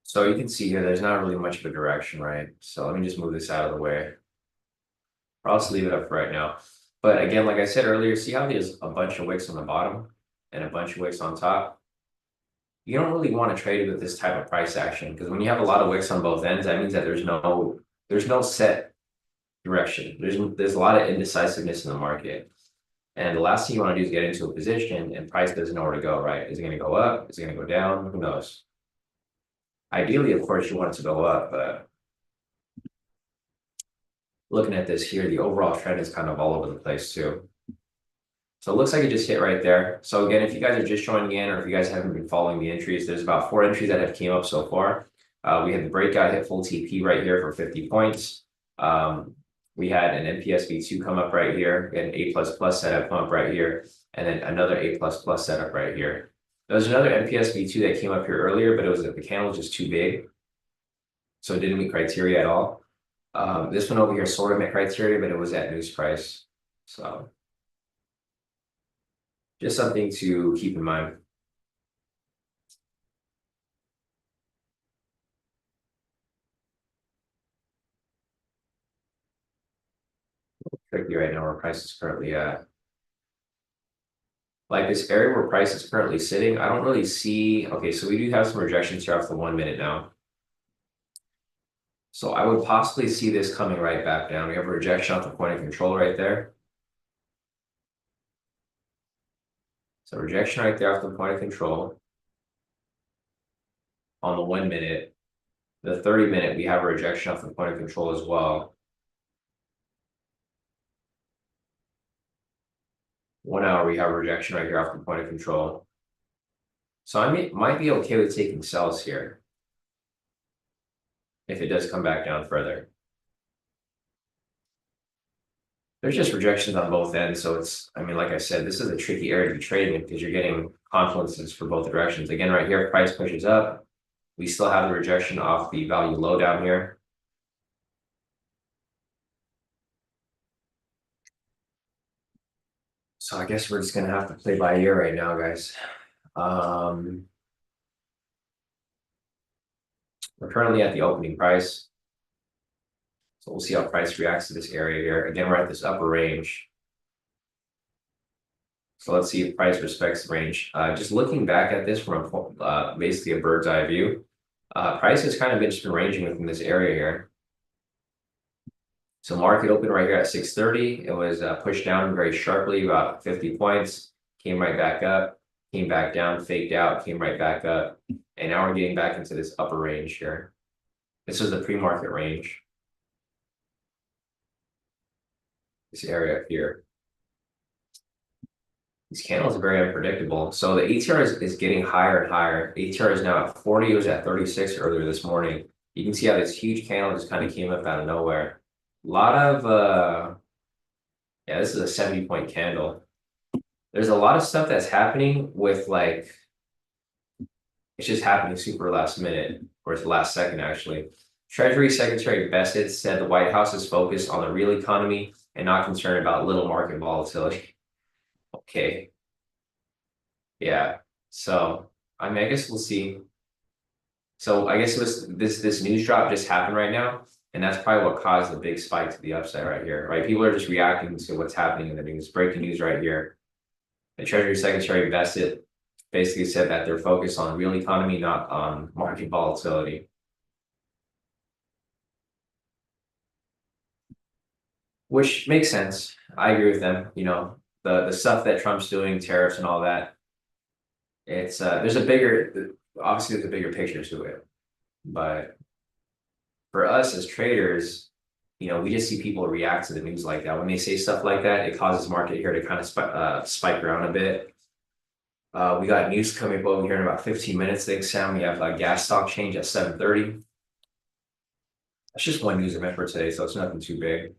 So you can see here, there's not really much of a direction, right? So let me just move this out of the way. I'll just leave it up for right now. But again, like I said earlier, see how there's a bunch of wicks on the bottom and a bunch of wicks on top? You don't really want to trade with this type of price action because when you have a lot of wicks on both ends, that means that there's no set direction. There's a lot of indecisiveness in the market. And the last thing you want to do is get into a position and price doesn't know where to go, right? Is it going to go up? Is it going to go down? Who knows? Ideally, of course, you want it to go up, but looking at this here, the overall trend is kind of all over the place too. So it looks like it just hit right there. So again, if you guys are just joining in or if you guys haven't been following the entries, there's about 4 entries that have came up so far. We had the breakout hit full TP right here for 50 points. We had an NPSV2 come up right here, an A++ setup come up right here, and then another A++ setup right here. There was another NPSV2 that came up here earlier, but the candle was just too big. So it didn't meet criteria at all. This one over here sort of met criteria, but it was at news price. So just something to keep in mind. Tricky right now where price is currently at. Like this area where price is currently sitting, I don't really see. Okay, so we do have some rejections here off the 1 minute now. So I would possibly see this coming right back down. We have a rejection off the point of control right there. So rejection right there off the point of control. On the 1 minute. The 30 minute, we have a rejection off the point of control as well. 1 hour, we have a rejection right here off the point of control. So I might be okay with taking sells here if it does come back down further. There's just rejections on both ends. So I mean, like I said, this is a tricky area to be trading in because you're getting confluences for both directions. Again, right here, price pushes up. We still have the rejection off the value low down here. So I guess we're just gonna have to play by ear right now, guys. We're currently at the opening price. So we'll see how price reacts to this area here. Again, we're at this upper range. So let's see if price respects the range. Just looking back at this from basically a bird's eye view, price has kind of just been ranging within this area here. So market opened right here at 630. It was pushed down very sharply, about 50 points, came right back up, came back down, faked out, came right back up. And now we're getting back into this upper range here. This is the pre-market range. This area here. These candles are very unpredictable. So the ATR is getting higher and higher. ATR is now at 40. It was at 36 earlier this morning. You can see how this huge candle just kind of came up out of nowhere. A lot of, yeah, this is a 70-point candle. There's a lot of stuff that's happening with like, it's just happening super last minute, or it's the last second actually. Treasury Secretary Bassett said the White House is focused on the real economy and not concerned about little market volatility. Okay. Yeah. So I mean, I guess we'll see. So I guess it was this news drop just happened right now, and that's probably what caused the big spike to the upside right here, right? People are just reacting to what's happening in the news. Breaking news right here. The Treasury Secretary Bassett basically said that they're focused on real economy, not on market volatility. which makes sense. I agree with them. You know, the stuff that Trump's doing, tariffs and all that. It's there's a bigger, obviously there's a bigger picture to it, but for us as traders, you know, we just see people react to the news like that. When they say stuff like that, it causes market here to kind of spike around a bit. We got news coming up here in about 15 minutes. Thanks, Sam. We have a gas stock change at 7:30. That's just one news event for today, so it's nothing too big.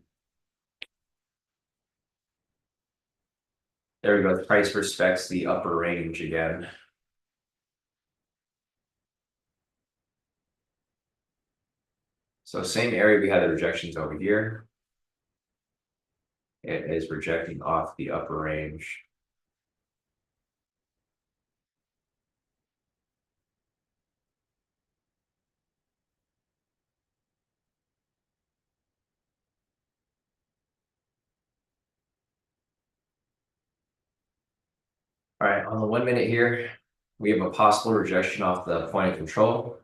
There we go. The price respects the upper range again. So same area we had the rejections over here. It is rejecting off the upper range. All right, on the 1 minute here, we have a possible rejection off the point of control.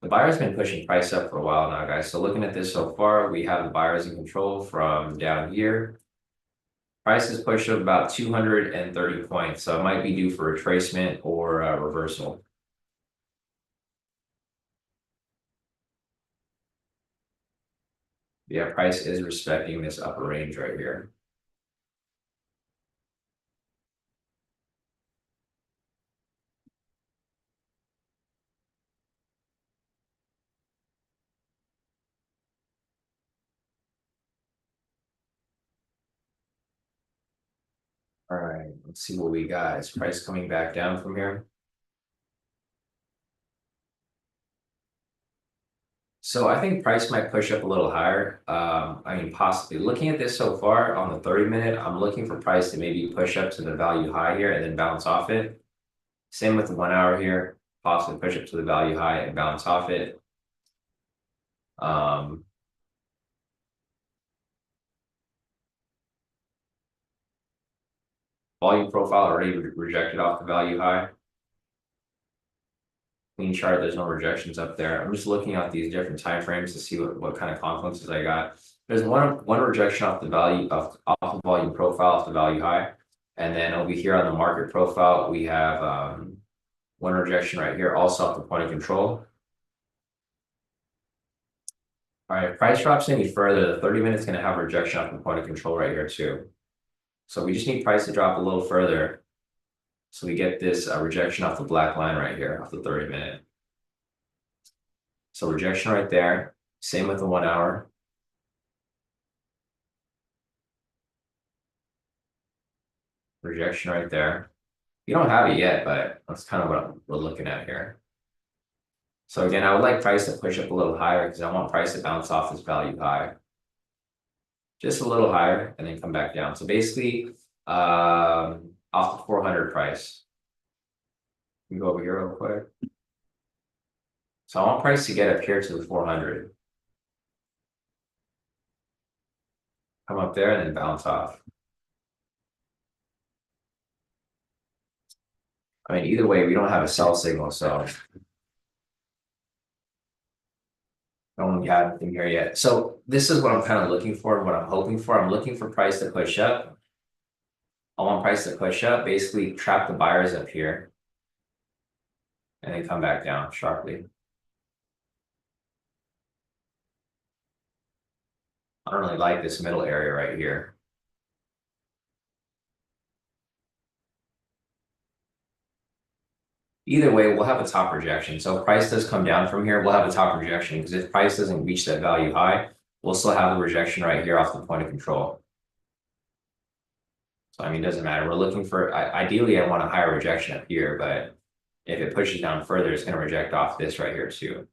The buyer's been pushing price up for a while now, guys. So looking at this so far, we have the buyers in control from down here. Price has pushed up about 230 points, so it might be due for retracement or reversal. Yeah, price is respecting this upper range right here. All right, let's see what we got. Is price coming back down from here? So I think price might push up a little higher. I mean, possibly looking at this so far on the 30 minute, I'm looking for price to maybe push up to the value high here and then bounce off it. Same with the 1 hour here, possibly push up to the value high and bounce off it. Volume profile already rejected off the value high. Clean chart, there's no rejections up there. I'm just looking at these different time frames to see what kind of confluences I got. There's one rejection off the value off the volume profile off the value high. And then over here on the market profile, we have one rejection right here, also off the point of control. All right, price drops any further, the 30 minutes going to have a rejection off the point of control right here too. So we just need price to drop a little further. So we get this rejection off the black line right here, off the 30 minute. So rejection right there. Same with the 1 hour. Rejection right there. You don't have it yet, but that's kind of what we're looking at here. So again, I would like price to push up a little higher because I want price to bounce off this value high. Just a little higher and then come back down. So basically, off the 400 price. We go over here real quick. So I want price to get up here to the 400. Come up there and then bounce off. I mean, either way, we don't have a sell signal, so I don't have anything here yet. So this is what I'm kind of looking for and what I'm hoping for. I'm looking for price to push up. I want price to push up, basically trap the buyers up here and then come back down sharply. I don't really like this middle area right here. Either way, we'll have a top rejection. So if price does come down from here, we'll have a top rejection because if price doesn't reach that value high, we'll still have the rejection right here off the point of control. So, I mean, it doesn't matter. We're looking for, ideally, I want a higher rejection up here, but if it pushes down further, it's going to reject off this right here too.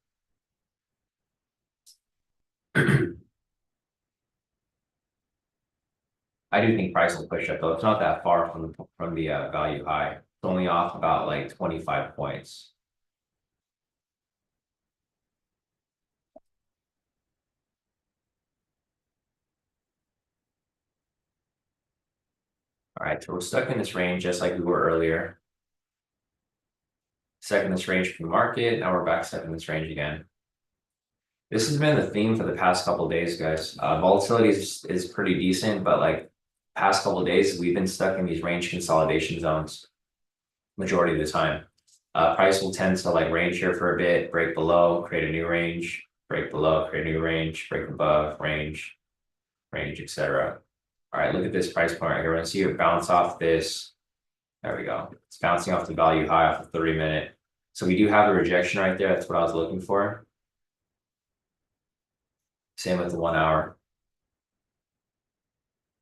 I do think price will push up though. It's not that far from the value high. It's only off about like 25 points. All right, so we're stuck in this range just like we were earlier. Stuck in this range from the market. Now we're back stuck in this range again. This has been the theme for the past couple of days, guys. Volatility is pretty decent, but like past couple of days, we've been stuck in these range consolidation zones majority of the time. Price will tend to like range here for a bit, break below, create a new range, break below, create a new range, break above, range, etc. All right, look at this price point right here. We're gonna see it bounce off this. There we go. It's bouncing off the value high off the 30-minute. So we do have a rejection right there. That's what I was looking for. Same with the 1 hour.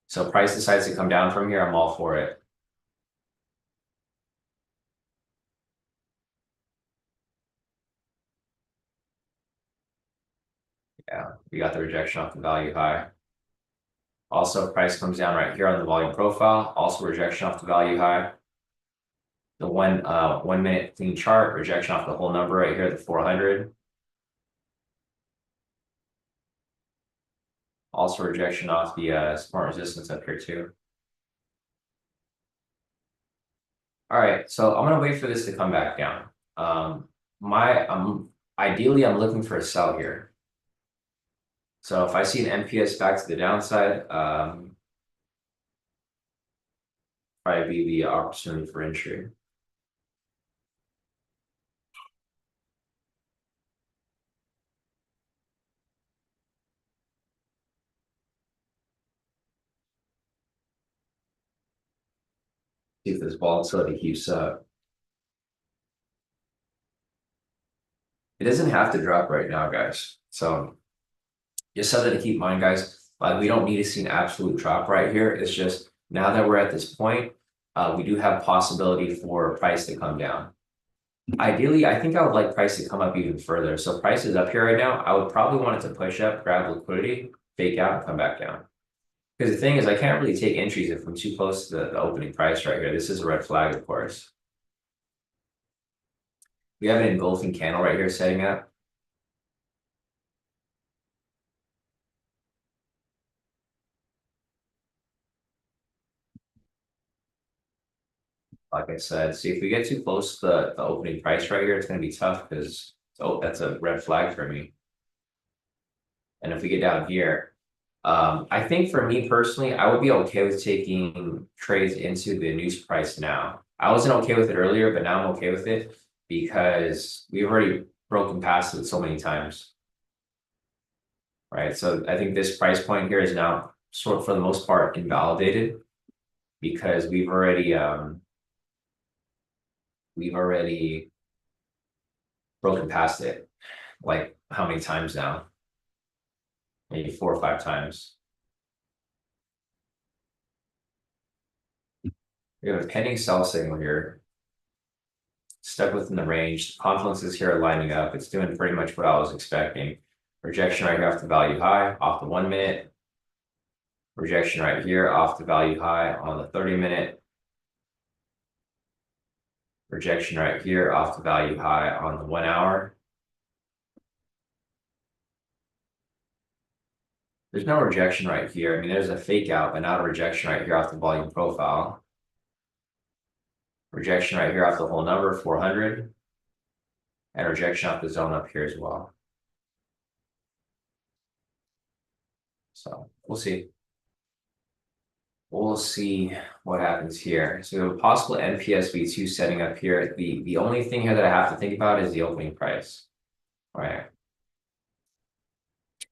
So price decides to come down from here, I'm all for it. Yeah, we got the rejection off the value high. Also, price comes down right here on the volume profile. Also, rejection off the value high. The 1 minute clean chart, rejection off the whole number right here, the 400. Also, rejection off the support resistance up here too. All right, so I'm gonna wait for this to come back down. Ideally I'm looking for a sell here. So if I see an MPS back to the downside, probably be the opportunity for entry. See if this volatility keeps up. It doesn't have to drop right now, guys. So just something to keep in mind, guys. Like we don't need to see an absolute drop right here. It's just now that we're at this point, we do have possibility for price to come down. Ideally, I think I would like price to come up even further. So price is up here right now. I would probably want it to push up, grab liquidity, fake out, and come back down. Because the thing is, I can't really take entries if I'm too close to the opening price right here. This is a red flag, of course. We have an engulfing candle right here setting up. Like I said, see if we get too close to the opening price right here, it's going to be tough because that's a red flag for me. And if we get down here, I think for me personally, I would be okay with taking trades into the news price now. I wasn't okay with it earlier, but now I'm okay with it because we've already broken past it so many times. Right. So I think this price point here is now sort of for the most part invalidated because we've already broken past it. Like how many times now? Maybe 4 or 5 times. We have a pending sell signal here. Stuck within the range. Confluences here are lining up. It's doing pretty much what I was expecting. Rejection right here off the value high, off the 1 minute. Rejection right here off the value high on the 30-minute. Rejection right here off the value high on the 1 hour. There's no rejection right here. I mean, there's a fake out, but not a rejection right here off the volume profile. Rejection right here off the whole number, 400. And rejection off the zone up here as well. So we'll see. We'll see what happens here. So we have a possible NPS V2 setting up here. The only thing here that I have to think about is the opening price. All right.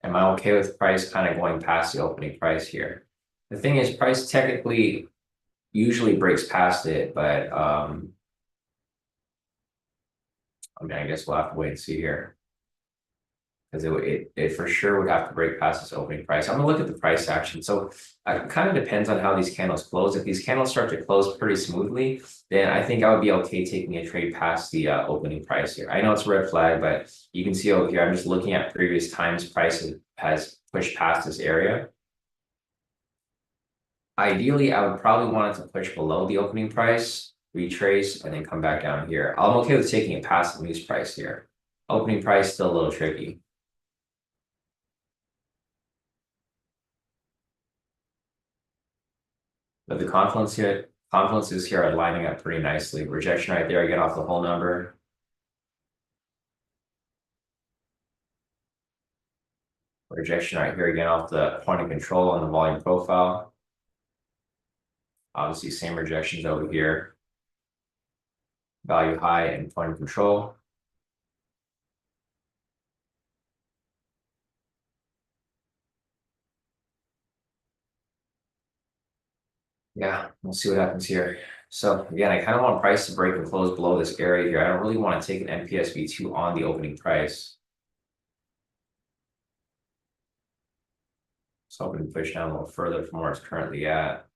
Am I okay with price kind of going past the opening price here? The thing is, price technically usually breaks past it, but I mean, I guess we'll have to wait and see here. Because it for sure would have to break past this opening price. I'm gonna look at the price action. So it kind of depends on how these candles close. If these candles start to close pretty smoothly, then I think I would be okay taking a trade past the opening price here. I know it's a red flag, but you can see over here, I'm just looking at previous times price has pushed past this area. Ideally, I would probably want it to push below the opening price, retrace, and then come back down here. I'm okay with taking it past the news price here. Opening price still a little tricky. But the confluences here are lining up pretty nicely. Rejection right there, I get off the whole number. Rejection right here again off the point of control on the volume profile. Obviously, same rejections over here. Value high and point of control. Yeah, we'll see what happens here. So again, I kind of want price to break and close below this area here. I don't really want to take an NPSV2 on the opening price. So hoping to push down a little further from where it's currently at.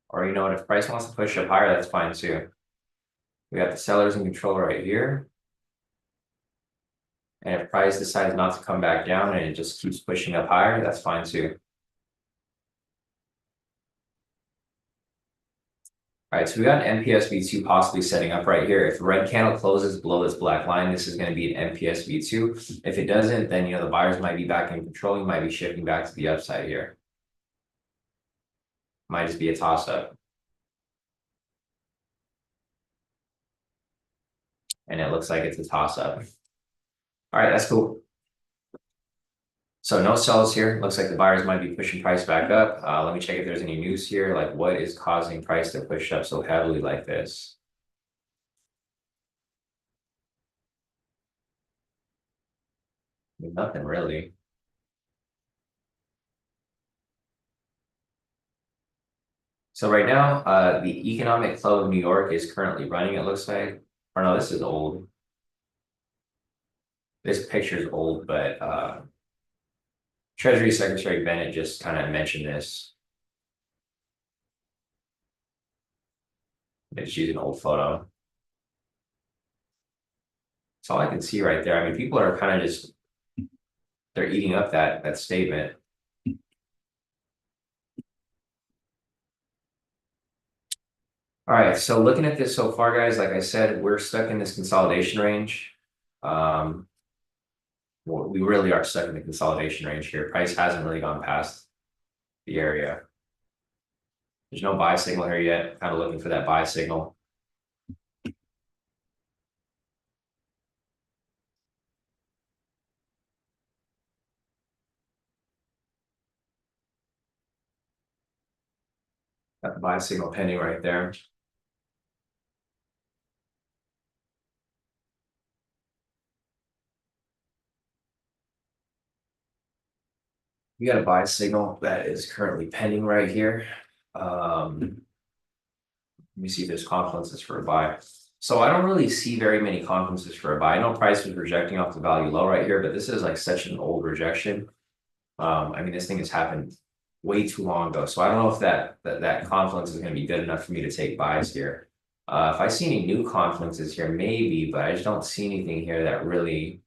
Or you know what, if price wants to push up higher, that's fine too. We got the sellers in control right here. And if price decides not to come back down and it just keeps pushing up higher, that's fine too. All right, so we got an NPSV2 possibly setting up right here. If the red candle closes below this black line, this is going to be an NPSV2. If it doesn't, then the buyers might be back in control. You might be shifting back to the upside here. Might just be a toss-up. And it looks like it's a toss-up. All right, that's cool. So no sells here. Looks like the buyers might be pushing price back up. Let me check if there's any news here. Like, what is causing price to push up so heavily like this? Nothing really. So right now, the Economic Club of New York is currently running, it looks like. Or no, this is old. This picture is old, but Treasury Secretary Bennett just kind of mentioned this. It's using an old photo. That's all I can see right there. I mean, people are kind of just, they're eating up that statement. All right, so looking at this so far, guys, like I said, we're stuck in this consolidation range. Well, we really are stuck in the consolidation range here. Price hasn't really gone past the area. There's no buy signal here yet. Kind of looking for that buy signal. Got the buy signal pending right there. We got a buy signal that is currently pending right here. Let me see if there's confluences for a buy. So I don't really see very many confluences for a buy. I know price was rejecting off the value low right here, but this is like such an old rejection. I mean, this thing has happened way too long ago. So I don't know if that confluence is going to be good enough for me to take buys here. If I see any new confluences here, maybe, but I just don't see anything here that really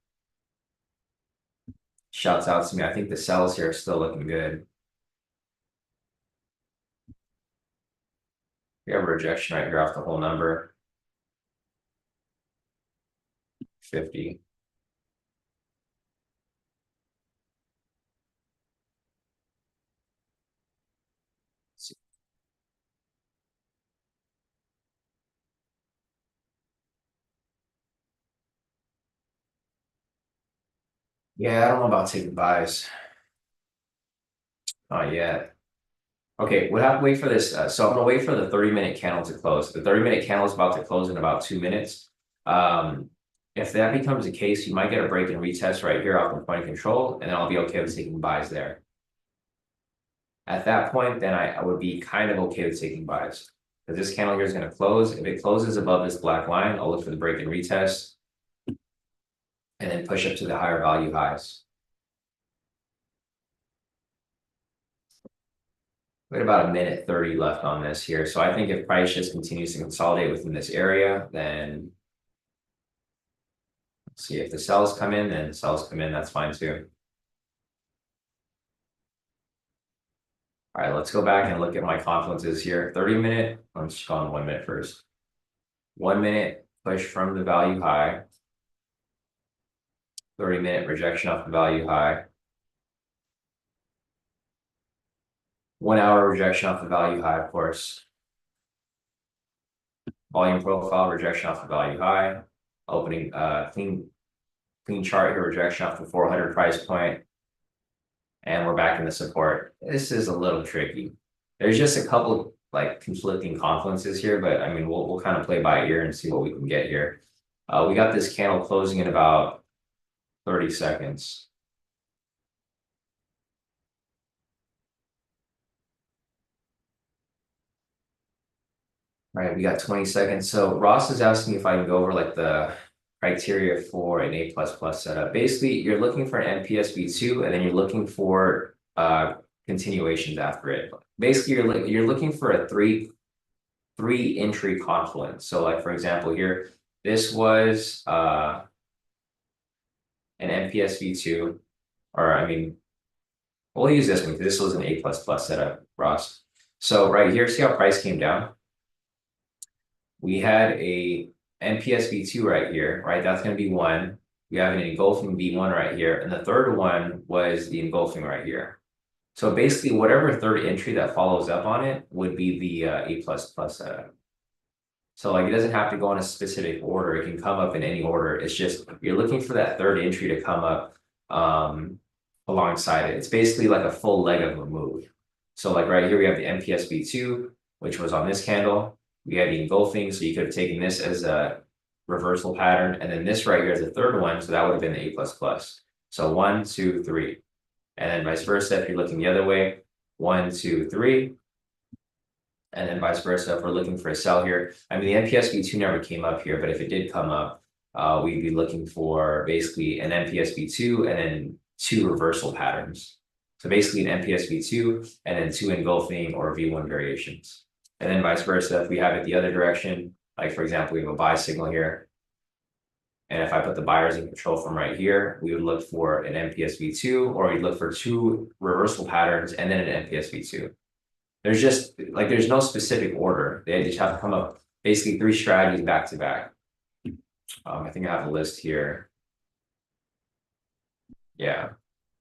shouts out to me. I think the sells here are still looking good. We have a rejection right here off the whole number. 50. Yeah, I don't know about taking buys. Not yet. Okay, we'll have to wait for this. So I'm gonna wait for the 30-minute candle to close. The 30-minute candle is about to close in about 2 minutes. If that becomes the case, you might get a break and retest right here off the point of control, and then I'll be okay with taking buys there. At that point, then I would be kind of okay with taking buys. Because this candle here is going to close. If it closes above this black line, I'll look for the break and retest. And then push up to the higher value highs. We have about 1:30 left on this here. So I think if price just continues to consolidate within this area, then let's see if the sells come in, then sells come in, that's fine too. All right, let's go back and look at my confluences here. 30-minute, let's just go on 1 minute first. 1 minute push from the value high. 30-minute rejection off the value high. 1 hour rejection off the value high, of course. Volume profile rejection off the value high. Opening clean clean chart here, rejection off the 400 price point. And we're back in the support. This is a little tricky. There's just a couple like conflicting confluences here, but I mean, we'll kind of play by ear and see what we can get here. We got this candle closing in about 30 seconds. All right, we got 20 seconds. So Ross is asking if I can go over like the criteria for an A++ setup. Basically, you're looking for an MPSV2 and then you're looking for continuations after it. Basically, you're looking for a three entry confluence. So like for example here, this was an MPSV2, or I mean, we'll use this one because this was an A++ setup, Ross. So right here, see how price came down? We had a MPSV2 right here, right? That's going to be one. We have an engulfing V1 right here. And the third one was the engulfing right here. So basically, whatever third entry that follows up on it would be the A++ setup. So like it doesn't have to go in a specific order. It can come up in any order. It's just you're looking for that third entry to come up alongside it. It's basically like a full leg of a move. So like right here, we have the MPSV2, which was on this candle. We had the engulfing, so you could have taken this as a reversal pattern, and then this right here is the third one, so that would have been the A++. So 1, 2, 3. And then vice versa, if you're looking the other way, 1, 2, 3. And then vice versa, if we're looking for a sell here. I mean, the MPSV2 never came up here, but if it did come up, we'd be looking for basically an MPSV2 and then 2 reversal patterns. So basically an MPSV2 and then 2 engulfing or V1 variations. And then vice versa, if we have it the other direction, like for example, we have a buy signal here. And if I put the buyers in control from right here, we would look for an MPSV2, or we'd look for 2 reversal patterns and then an MPSV2. There's just like, there's no specific order. They just have to come up basically 3 strategies back to back. I think I have a list here. Yeah.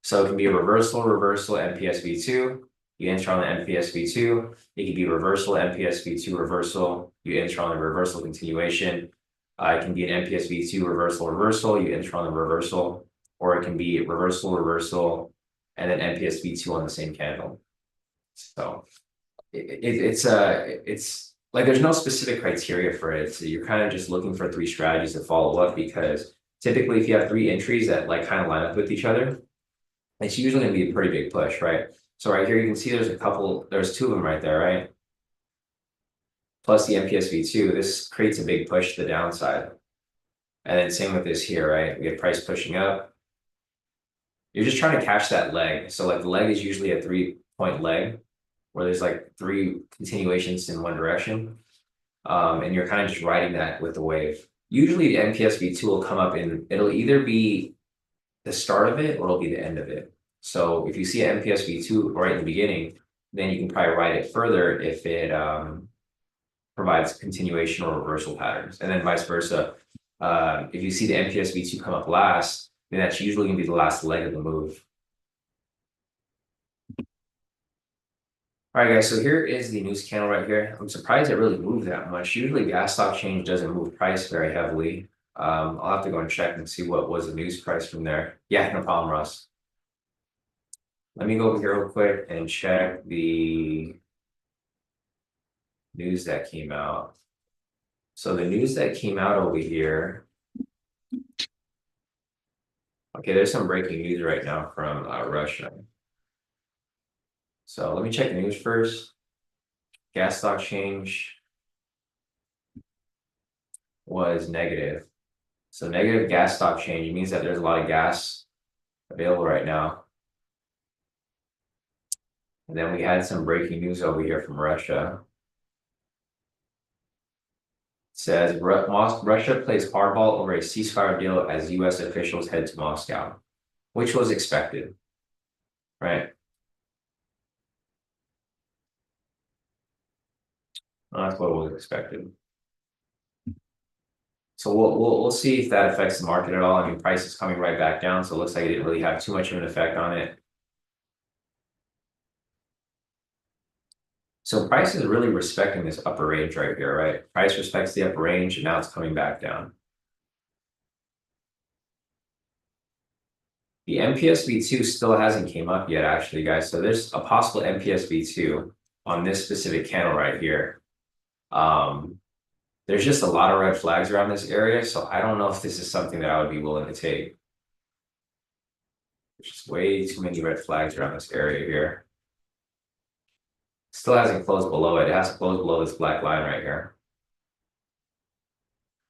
So it can be a reversal, MPSV2. You enter on the MPSV2. It could be reversal, MPSV2 reversal. You enter on the reversal continuation. It can be an MPSV2 reversal. You enter on the reversal, or it can be reversal, and then MPSV2 on the same candle. So it's like there's no specific criteria for it. So you're kind of just looking for 3 strategies to follow up, because typically if you have 3 entries that like kind of line up with each other, it's usually going to be a pretty big push, right? So right here, you can see there's 2 of them right there, right? Plus the MPSV2, this creates a big push to the downside. And then same with this here, right? We have price pushing up. You're just trying to catch that leg. So like the leg is usually a 3-point leg where there's like 3 continuations in one direction. And you're kind of just riding that with the wave. Usually the MPSV2 will come up in, it'll either be the start of it or it'll be the end of it. So if you see an MPSV2 right in the beginning, then you can probably ride it further if it provides continuation or reversal patterns. And then vice versa. If you see the MPSV2 come up last, then that's usually going to be the last leg of the move. All right, guys, so here is the news candle right here. I'm surprised it really moved that much. Usually gas stock change doesn't move price very heavily. I'll have to go and check and see what was the news price from there. Yeah, no problem, Russ. Let me go over here real quick and check the news that came out. So the news that came out over here. Okay, there's some breaking news right now from Russia. So let me check the news first. Gas stock change was negative. So negative gas stock change means that there's a lot of gas available right now. And then we had some breaking news over here from Russia. It says Russia plays hardball over a ceasefire deal as US officials head to Moscow, which was expected, right? That's what was expected. So we'll see if that affects the market at all. I mean, price is coming right back down, so it looks like it didn't really have too much of an effect on it. So price is really respecting this upper range right here, right? Price respects the upper range, and now it's coming back down. The MPSV2 still hasn't came up yet, actually, guys. So there's a possible MPSV2 on this specific candle right here. There's just a lot of red flags around this area, so I don't know if this is something that I would be willing to take. There's just way too many red flags around this area here. Still hasn't closed below it. It has to close below this black line right here.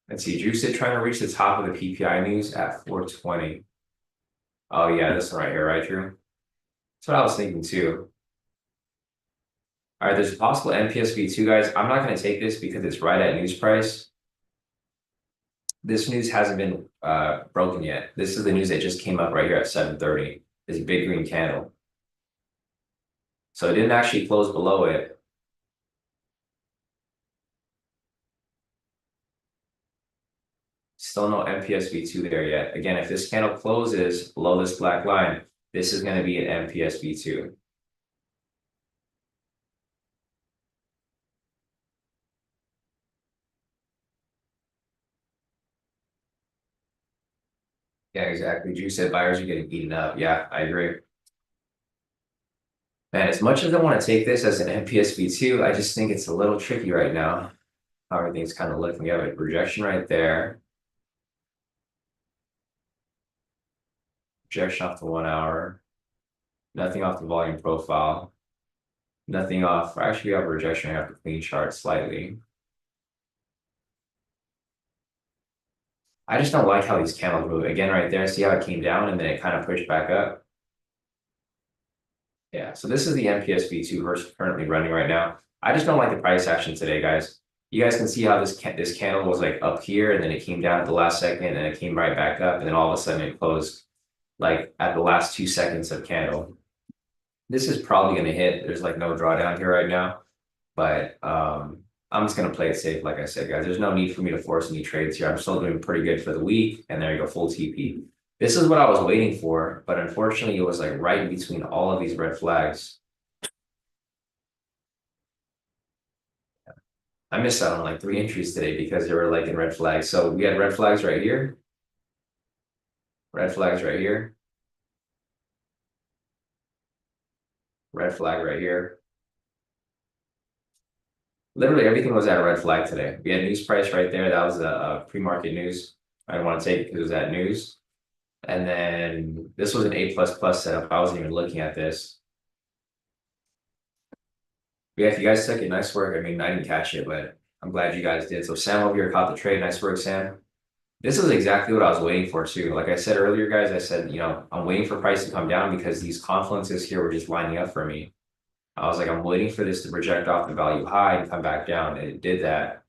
Let's see, Juiced trying to reach the top of the PPI news at 420. Oh yeah, this one right here, right, Drew? That's what I was thinking too. All right, there's a possible MPSV2, guys. I'm not going to take this because it's right at news price. This news hasn't been broken yet. This is the news that just came up right here at 7:30. This big green candle. So it didn't actually close below it. Still no MPSV2 there yet. Again, if this candle closes below this black line, this is going to be an MPSV2. Yeah, exactly. Juice said buyers are getting eaten up. Yeah, I agree. Man, as much as I want to take this as an MPSV2, I just think it's a little tricky right now. How everything's kind of looking. We have a rejection right there. Rejection off the 1 hour. Nothing off the volume profile. Nothing off. Actually, we have a rejection. I have the clean chart slightly. I just don't like how these candles move. Again, right there, see how it came down and then it kind of pushed back up? Yeah, so this is the MPSV2 versus currently running right now. I just don't like the price action today, guys. You guys can see how this candle was like up here and then it came down at the last second and it came right back up and then all of a sudden it closed like at the last 2 seconds of candle. This is probably going to hit. There's like no drawdown here right now, but I'm just going to play it safe. Like I said, guys, there's no need for me to force any trades here. I'm still doing pretty good for the week. And there you go, full TP. This is what I was waiting for, but unfortunately it was like right in between all of these red flags. I missed out on like 3 entries today because they were like in red flags. So we had red flags right here. Red flags right here. Red flag right here. Literally everything was at a red flag today. We had news price right there. That was a pre-market news. I didn't want to take it because it was at news. And then this was an A++ setup. I wasn't even looking at this. Yeah, if you guys took it, nice work. I mean, I didn't catch it, but I'm glad you guys did. So Sam over here caught the trade. Nice work, Sam. This is exactly what I was waiting for too. Like I said earlier, guys, I said, I'm waiting for price to come down because these confluences here were just lining up for me. I was like, I'm waiting for this to project off the value high and come back down. And it did that.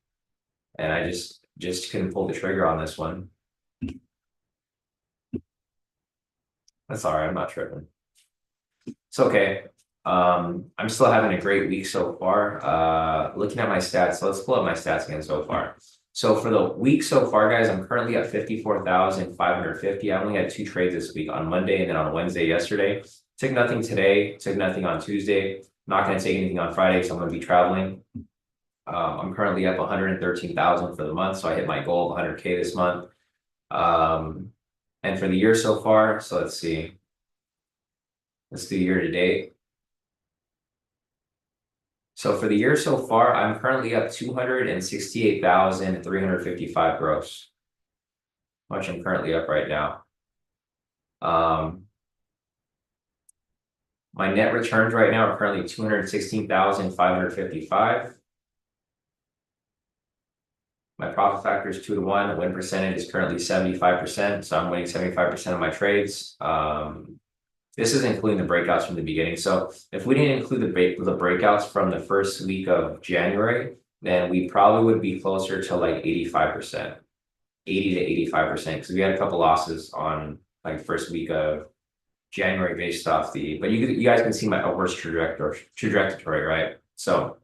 And I just couldn't pull the trigger on this one. That's all right. I'm not tripping. It's okay. I'm still having a great week so far. Looking at my stats, so let's pull up my stats again so far. So for the week so far, guys, I'm currently at 54,550. I only had 2 trades this week on Monday and then on Wednesday yesterday. Took nothing today, took nothing on Tuesday. Not going to take anything on Friday because I'm going to be traveling. I'm currently up 113,000 for the month, so I hit my goal of 100K this month. And for the year so far, so let's see. Let's do year to date. So for the year so far, I'm currently up 268,355 gross. How much I'm currently up right now. My net returns right now are currently 216,555. My profit factor is 2 to 1. The win percentage is currently 75%. So I'm winning 75% of my trades. This is including the breakouts from the beginning. So if we didn't include the breakouts from the first week of January, then we probably would be closer to like 85%, 80 to 85%, because we had a couple losses on like first week of January based off but you guys can see my upwards trajectory, right? So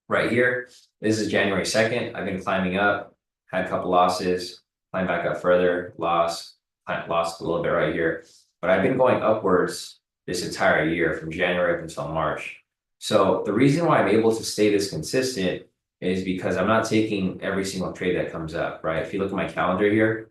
right here, this is January 2nd. I've been climbing up, had a couple losses, climbed back up further, lost a little bit right here. But I've been going upwards this entire year from January up until March. So the reason why I'm able to stay this consistent is because I'm not taking every single trade that comes up, right? If you look at my calendar here,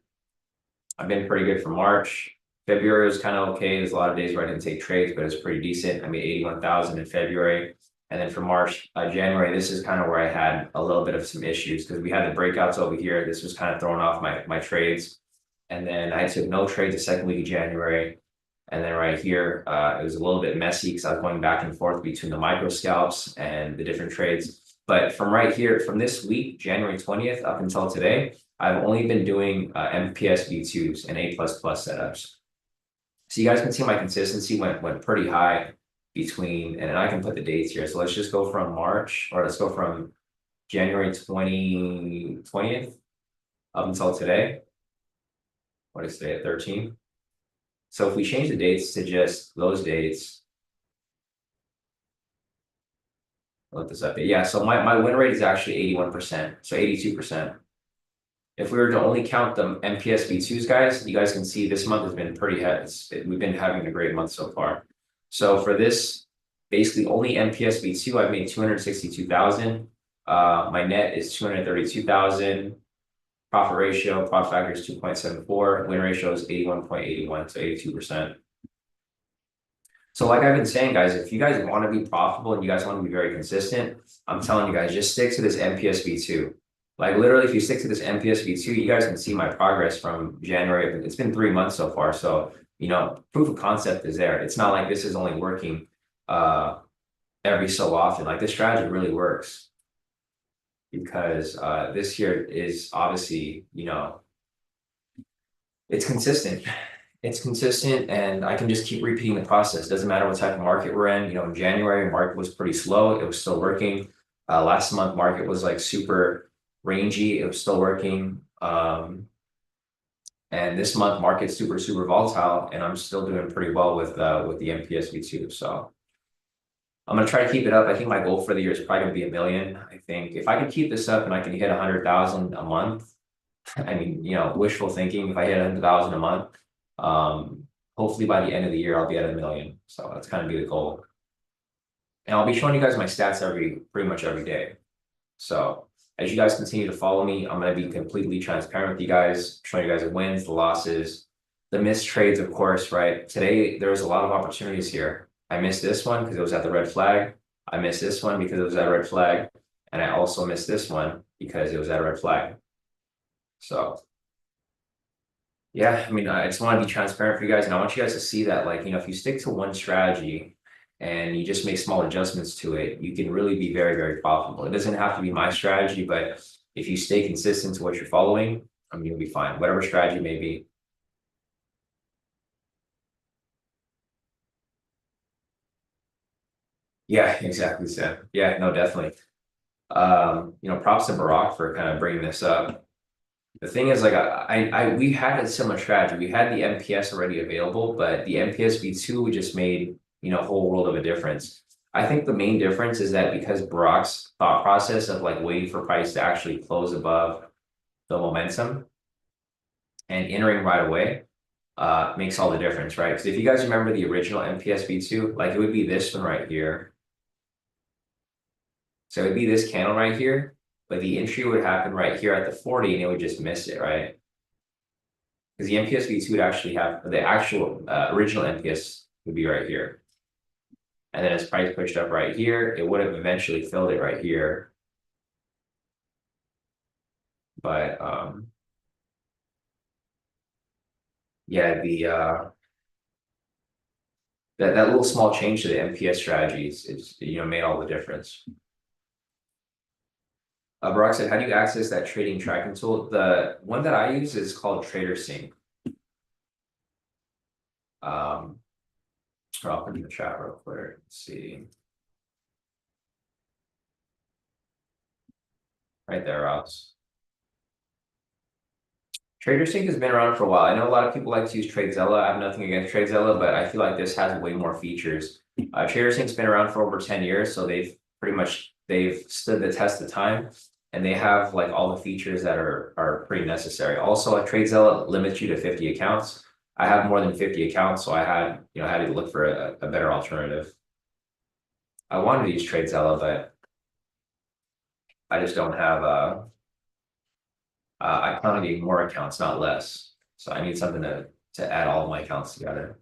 I've been pretty good for March, February was kind of okay. There's a lot of days where I didn't take trades, but it's pretty decent. I made 81,000 in February. And then for March, January, this is kind of where I had a little bit of some issues because we had the breakouts over here. This was kind of throwing off my trades. And then I took no trades the second week of January. And then right here, it was a little bit messy because I was going back and forth between the micro scalps and the different trades. But from right here, from this week, January 20th up until today, I've only been doing MPS V2s and A++ setups. So you guys can see my consistency went pretty high between, and I can put the dates here. So let's just go from March, or let's go from January 20th up until today. What is today, 13? So if we change the dates to just those dates, look this up. Yeah, so my win rate is actually 81%, so 82%. If we were to only count the MPS V2s, guys, you guys can see this month has been pretty we've been having a great month so far. So for this, basically only MPS V2, I've made 262,000. My net is 232,000. Profit ratio, profit factor is 2.74. Win ratio is 81.81, so 82%. So like I've been saying, guys, if you guys want to be profitable and you guys want to be very consistent, I'm telling you guys, just stick to this MPS V2. Like literally, if you stick to this MPS V2, you guys can see my progress from January. It's been 3 months so far. So, you know, proof of concept is there. It's not like this is only working every so often. Like this strategy really works because this here is obviously, you know, it's consistent. It's consistent and I can just keep repeating the process. Doesn't matter what type of market we're in. You know, in January, market was pretty slow. It was still working. Last month, market was like super rangy. It was still working. And this month, market's super volatile, and I'm still doing pretty well with the MPS V2. So I'm gonna try to keep it up. I think my goal for the year is probably gonna be 1 million. I think if I can keep this up and I can hit 100,000 a month, I mean, you know, wishful thinking. If I hit 100,000 a month, hopefully by the end of the year I'll be at 1 million. So that's kind of be the goal. And I'll be showing you guys my stats pretty much every day. So as you guys continue to follow me, I'm going to be completely transparent with you guys, showing you guys the wins, the losses, the missed trades, of course, right? Today, there was a lot of opportunities here. I missed this one because it was at the red flag. I missed this one because it was at a red flag. And I also missed this one because it was at a red flag. So yeah, I mean, I just want to be transparent for you guys. And I want you guys to see that, like, you know, if you stick to one strategy and you just make small adjustments to it, you can really be very profitable. It doesn't have to be my strategy, but if you stay consistent to what you're following, I mean, you'll be fine, whatever strategy may be. Yeah, exactly, Sam. Yeah, no, definitely. You know, props to Barack for kind of bringing this up. The thing is, like, we had a similar strategy. We had the MPS already available, but the MPS V2 just made, you know, a whole world of a difference. I think the main difference is that because Barack's thought process of like waiting for price to actually close above the momentum and entering right away makes all the difference, right? Because if you guys remember the original MPS V2, like it would be this one right here. So it would be this candle right here, but the entry would happen right here at the 40 and it would just miss it, right? Because the MPS V2 would actually have the actual original MPS would be right here. And then as price pushed up right here, it would have eventually filled it right here. But yeah, that little small change to the MPS strategies is, you know, made all the difference. Barack said, how do you access that trading tracking tool? The one that I use is called TraderSync. I'll put in the chat real quick. Let's see. Right there, Ross. TraderSync has been around for a while. I know a lot of people like to use TradeZella. I have nothing against TradeZella, but I feel like this has way more features. TraderSync's been around for over 10 years, so they've stood the test of time, and they have like all the features that are pretty necessary. Also, TradeZella limits you to 50 accounts. I have more than 50 accounts, so I had to look for a better alternative. I wanted to use TradeZella, but I just don't have I plan on getting more accounts, not less. So I need something to to add all of my accounts together.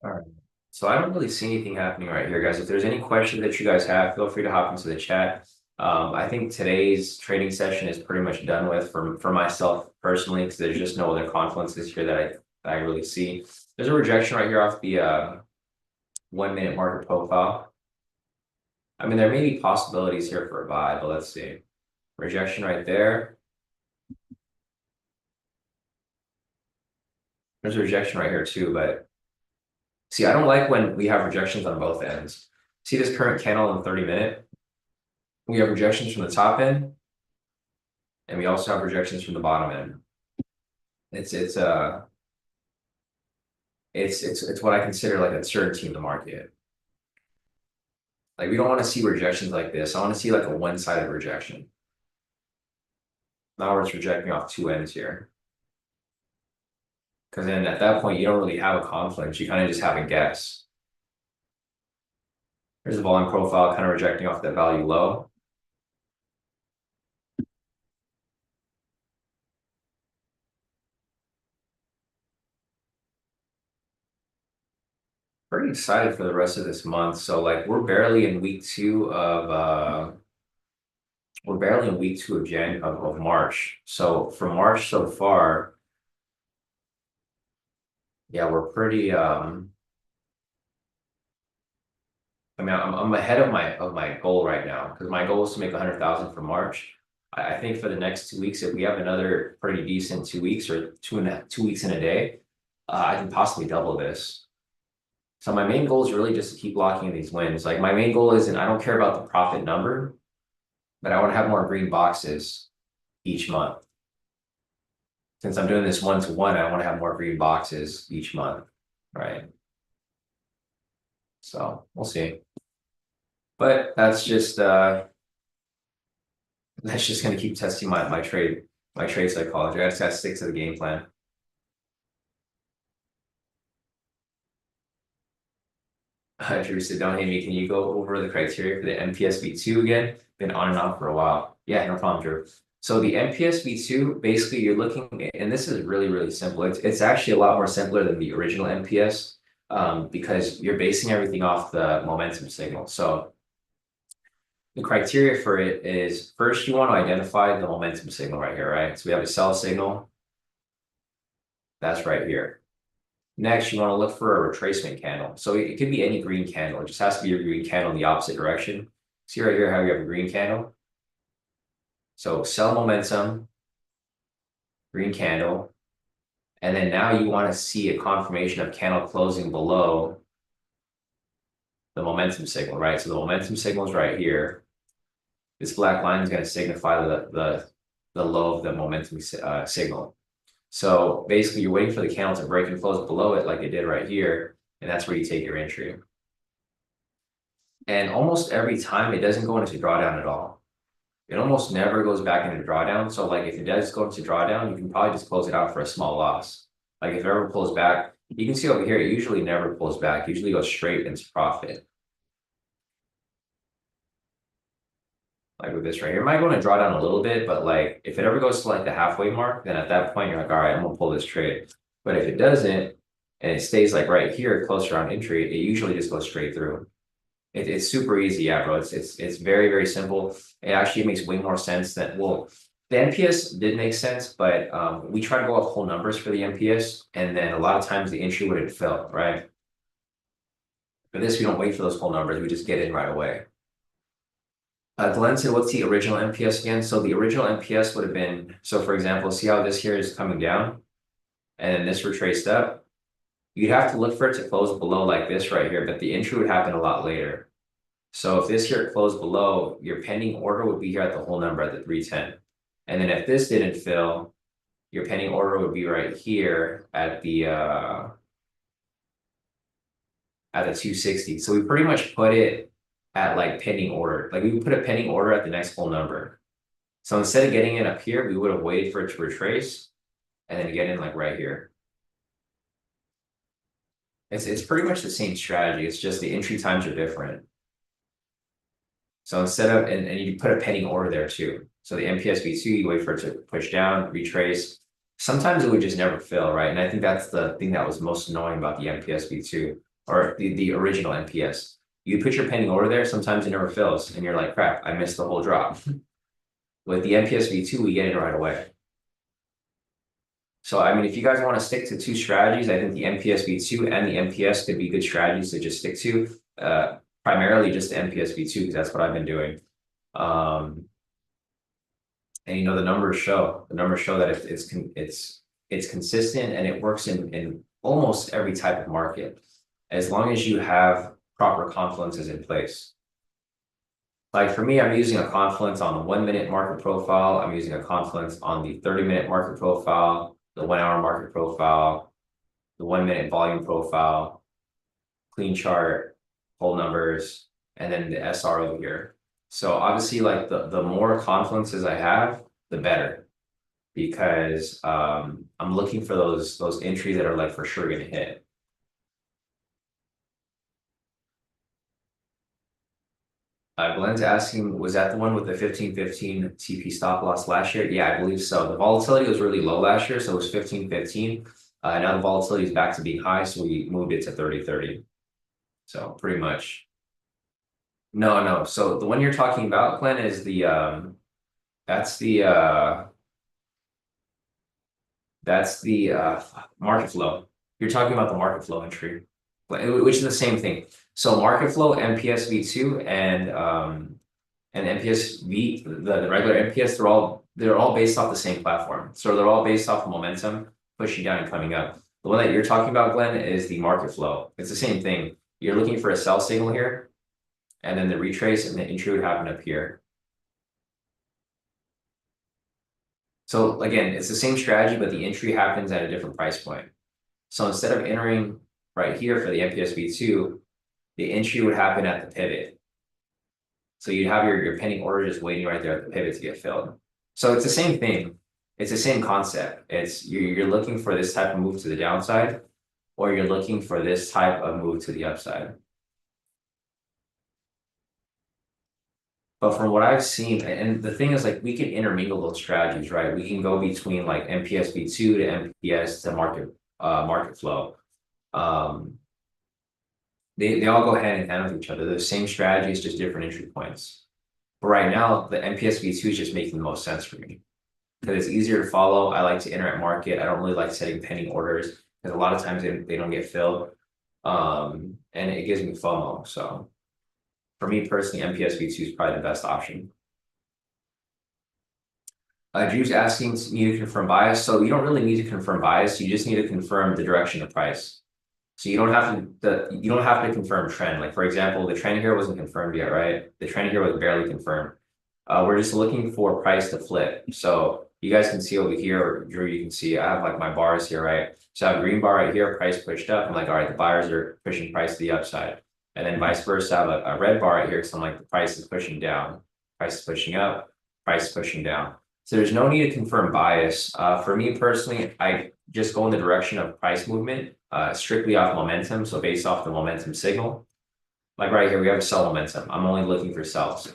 All right. So I don't really see anything happening right here, guys. If there's any questions that you guys have, feel free to hop into the chat. I think today's trading session is pretty much done with for myself personally, because there's just no other confluences here that I really see. There's a rejection right here off the 1 minute market profile. I mean, there may be possibilities here for a buy, but let's see. Rejection right there. There's a rejection right here too, but see, I don't like when we have rejections on both ends. See this current candle in the 30-minute? We have rejections from the top end, and we also have rejections from the bottom end. It's what I consider like uncertainty in the market. Like we don't want to see rejections like this. I want to see like a one-sided rejection. Now it's rejecting off two ends here. Because then at that point, you don't really have a confluence. You kind of just have a guess. Here's the volume profile kind of rejecting off that value low. Pretty excited for the rest of this month. So like we're barely in week 2 of of March. So for March so far, yeah, we're pretty I mean, I'm ahead of my goal right now, because my goal is to make 100,000 for March. I think for the next 2 weeks, if we have another pretty decent 2 weeks or 2 weeks in a day, I can possibly double this. So my main goal is really just to keep locking in these wins. Like my main goal isn't, I don't care about the profit number, but I want to have more green boxes each month. Since I'm doing this 1-to-1, I want to have more green boxes each month, right? So we'll see. But that's just gonna keep testing my trade psychology. I just gotta stick to the game plan. Drew said, don't hate me. Can you go over the criteria for the MPS V2 again? Been on and off for a while. Yeah, no problem, Drew. So the MPS V2, basically you're looking, and this is really, really simple. It's actually a lot more simpler than the original MPS, because you're basing everything off the momentum signal. So the criteria for it is, first you want to identify the momentum signal right here, right? So we have a sell signal. That's right here. Next, you want to look for a retracement candle. So it could be any green candle. It just has to be a green candle in the opposite direction. See right here how you have a green candle? So sell momentum, green candle. And then now you want to see a confirmation of candle closing below the momentum signal, right? So the momentum signal is right here. This black line is going to signify the low of the momentum signal. So basically you're waiting for the candle to break and close below it like it did right here, and that's where you take your entry. And almost every time it doesn't go into drawdown at all. It almost never goes back into drawdown. So like if it does go into drawdown, you can probably just close it out for a small loss. Like if it ever pulls back, you can see over here, it usually never pulls back. It usually goes straight into profit. Like with this right here, it might go into drawdown a little bit, but like if it ever goes to like the halfway mark, then at that point you're like, all right, I'm gonna pull this trade. But if it doesn't, and it stays like right here, closer on entry, it usually just goes straight through. It's super easy, yeah, bro. It's very, very simple. It actually makes way more sense than, well, the NPS did make sense, but we try to go off whole numbers for the NPS, and then a lot of times the entry wouldn't fill, right? For this, we don't wait for those whole numbers, we just get in right away. Glenn said, what's the original NPS again? So the original NPS would have been, so for example, see how this here is coming down, and then this retraced up. You'd have to look for it to close below like this right here, but the entry would happen a lot later. So if this here closed below, your pending order would be here at the whole number at the 310. And then if this didn't fill, your pending order would be right here at the 260. So we pretty much put it at like pending order. Like we would put a pending order at the next whole number. So instead of getting it up here, we would have waited for it to retrace and then get in like right here. It's pretty much the same strategy. It's just the entry times are different. So instead of and you put a pending order there too. So the MPSV2, you wait for it to push down, retrace. Sometimes it would just never fill, right? And I think that's the thing that was most annoying about the MPSV2 or the original MPS. You put your pending order there, sometimes it never fills, and you're like, crap, I missed the whole drop. With the MPSV2, we get it right away. So, I mean, if you guys want to stick to two strategies, I think the MPSV2 and the MPS could be good strategies to just stick to. Primarily just the MPSV2 because that's what I've been doing. And you know the numbers show that it's consistent and it works in almost every type of market as long as you have proper confluences in place. Like for me, I'm using a confluence on the 1 minute market profile. I'm using a confluence on the 30-minute market profile, the 1 hour market profile, the 1 minute volume profile, clean chart, whole numbers, and then the SR over here. So obviously, like the more confluences I have, the better, because I'm looking for those entries that are like for sure gonna hit. Glenn's asking, was that the one with the 15.15 TP stop loss last year? Yeah, I believe so. The volatility was really low last year, so it was 15.15. Now the volatility is back to being high, so we moved it to 30.30. So pretty much. No. So the one you're talking about, Glenn, is that's the market flow. You're talking about the market flow entry, which is the same thing. So market flow, MPSV2 and MPSV, the regular MPS, they're all based off the same platform. So they're all based off of momentum, pushing down and coming up. The one that you're talking about, Glenn, is the market flow. It's the same thing. You're looking for a sell signal here, and then the retrace and the entry would happen up here. So again, it's the same strategy, but the entry happens at a different price point. So instead of entering right here for the MPSV2, the entry would happen at the pivot. So you'd have your pending order just waiting right there at the pivot to get filled. So it's the same thing. It's the same concept. It's you're looking for this type of move to the downside, or you're looking for this type of move to the upside. But from what I've seen, and the thing is, like, we can intermingle those strategies, right? We can go between like MPSV2 to MPS to market flow. They all go hand in hand with each other. They're the same strategies, just different entry points. But right now, the MPSV2 is just making the most sense for me because it's easier to follow. I like to enter at market. I don't really like setting pending orders because a lot of times they don't get filled. And it gives me FOMO. So for me personally, MPSV2 is probably the best option. Drew's asking, need to confirm bias. So you don't really need to confirm bias. You just need to confirm the direction of price. So you don't have to confirm trend. Like for example, the trend here wasn't confirmed yet, right? The trend here was barely confirmed. We're just looking for price to flip. So you guys can see over here, or Drew, you can see I have like my bars here, right? So I have a green bar right here, price pushed up. I'm like, all right, the buyers are pushing price to the upside. And then vice versa, I have a red bar right here. So I'm like, the price is pushing down, price is pushing up, price is pushing down. So there's no need to confirm bias. For me personally, I just go in the direction of price movement, strictly off momentum. So based off the momentum signal, like right here, we have a sell momentum. I'm only looking for sells.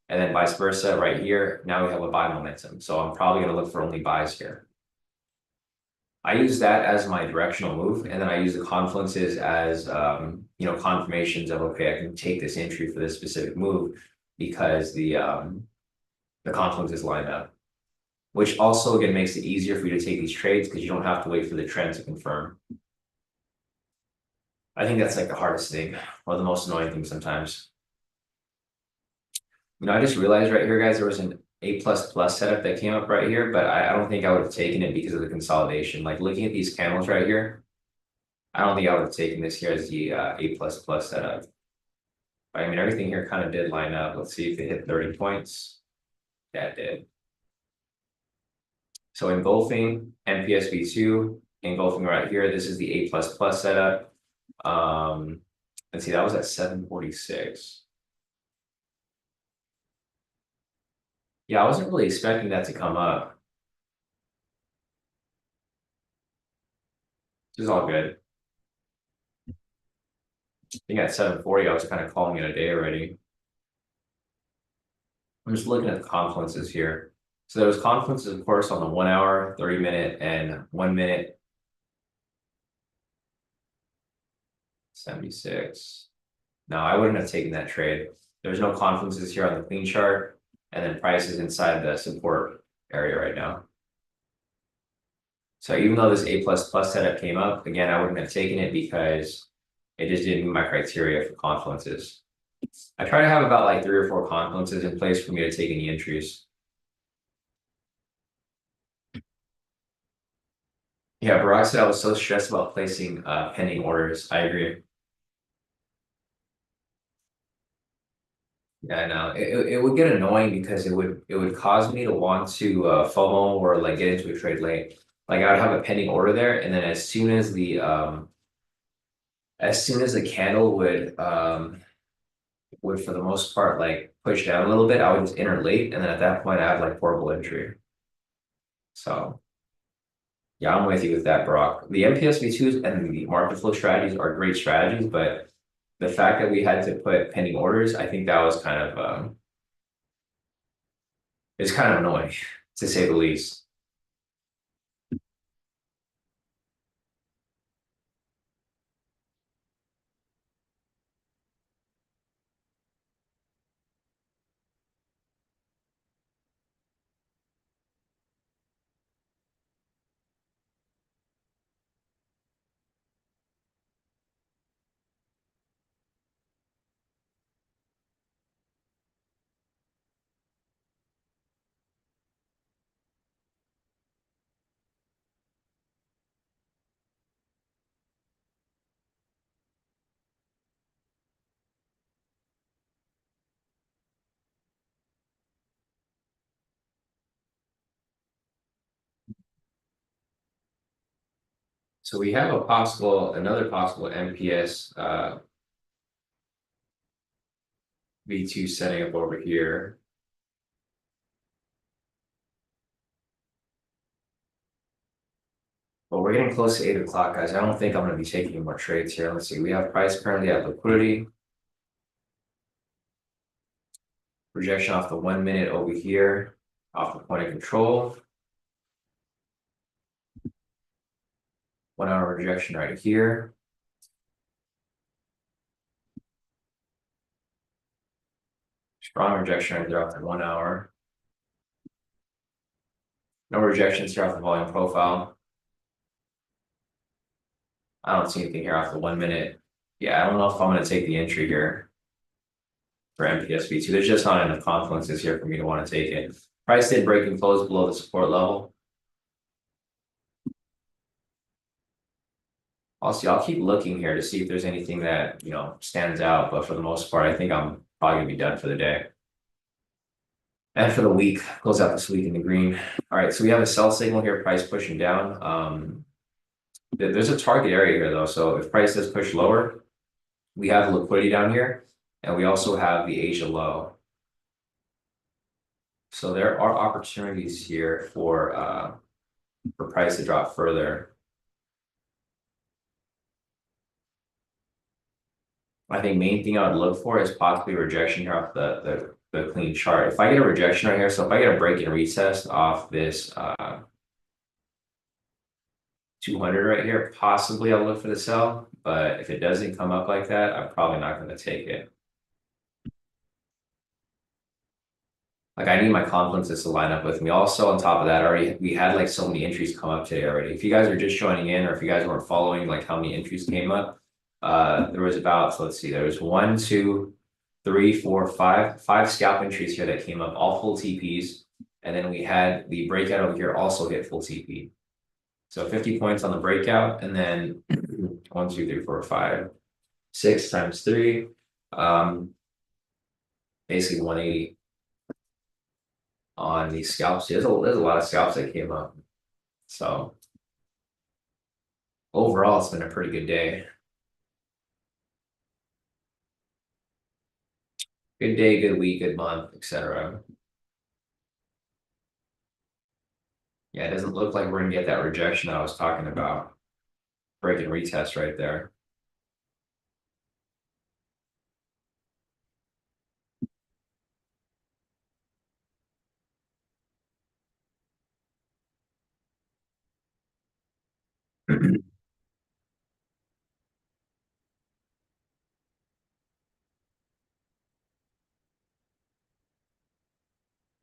And then vice versa right here, now we have a buy momentum. So I'm probably going to look for only buys here. I use that as my directional move. And then I use the confluences as, confirmations of, okay, I can take this entry for this specific move because the confluences line up, which also again makes it easier for you to take these trades because you don't have to wait for the trend to confirm. I think that's like the hardest thing or the most annoying thing sometimes. I just realized right here, guys, there was an A++ setup that came up right here, but I don't think I would have taken it because of the consolidation. Like looking at these candles right here, I don't think I would have taken this here as the A++ setup. I mean, everything here kind of did line up. Let's see if it hit 30 points. Yeah, it did. So engulfing MPSV2, engulfing right here, this is the A++ setup. Let's see, that was at 746. Yeah, I wasn't really expecting that to come up. This is all good. think at 7:40, I was kind of calling it a day already. I'm just looking at the confluences here. So there was confluences, of course, on the 1 hour, 30 minute, and 1 minute. 76. No, I wouldn't have taken that trade. There's no confluences here on the clean chart, and then price is inside the support area right now. So even though this A++ setup came up, again, I wouldn't have taken it because it just didn't meet my criteria for confluences. I try to have about like 3 or 4 confluences in place for me to take any entries. Yeah, Barack said I was so stressed about placing pending orders. I agree. Yeah, I know. It would get annoying because it would cause me to want to FOMO or like get into a trade late. Like I would have a pending order there, and then as soon as the candle would for the most part like push down a little bit, I would just enter late, and then at that point I have like horrible entry. So yeah, I'm with you with that, Brock. The MPS V2s and the market flow strategies are great strategies, but the fact that we had to put pending orders, I think that was kind of it's kind of annoying to say the least. So we have another possible MPS V2 setting up over here. But we're getting close to 8 o'clock, guys. I don't think I'm going to be taking any more trades here. Let's see. We have price currently at liquidity. Rejection off the 1 minute over here, off the point of control. 1 hour rejection right here. Strong rejection right there off the 1 hour. No rejections here off the volume profile. I don't see anything here off the 1 minute. Yeah, I don't know if I'm going to take the entry here for MPS V2. There's just not enough confluences here for me to want to take it. Price did break and close below the support level. I'll keep looking here to see if there's anything that, stands out. But for the most part, I think I'm probably going to be done for the day. And for the week, close out this week in the green. All right, so we have a sell signal here, price pushing down. There's a target area here though. So if price does push lower, we have the liquidity down here, and we also have the Asia low. So there are opportunities here for price to drop further. I think main thing I would look for is possibly rejection here off the clean chart. If I get a rejection right here, so if I get a break and retest off this 200 right here, possibly I'll look for the sell. But if it doesn't come up like that, I'm probably not going to take it. Like I need my confluences to line up with me. Also, on top of that, we had like so many entries come up today already. If you guys are just joining in, or if you guys weren't following like how many entries came up, there was about, so let's see, there was 1, 2, 3, 4, 5 scalp entries here that came up, all full TPs. And then we had the breakout over here also hit full TP. So 50 points on the breakout, and then 1, 2, 3, 4, 5, 6 times 3, basically 180 on these scalps. There's a lot of scalps that came up. So overall, it's been a pretty good day. Good day, good week, good month, etc. Yeah, it doesn't look like we're gonna get that rejection that I was talking about. Break and retest right there.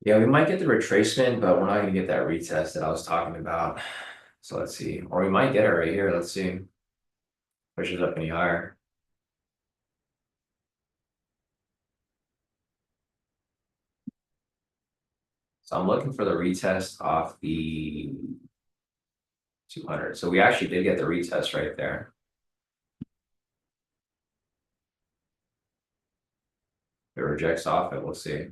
Yeah, we might get the retracement, but we're not gonna get that retest that I was talking about. So let's see, or we might get it right here. Let's see. Pushes up any higher. So I'm looking for the retest off the 200. So we actually did get the retest right there. If it rejects off it, we'll see.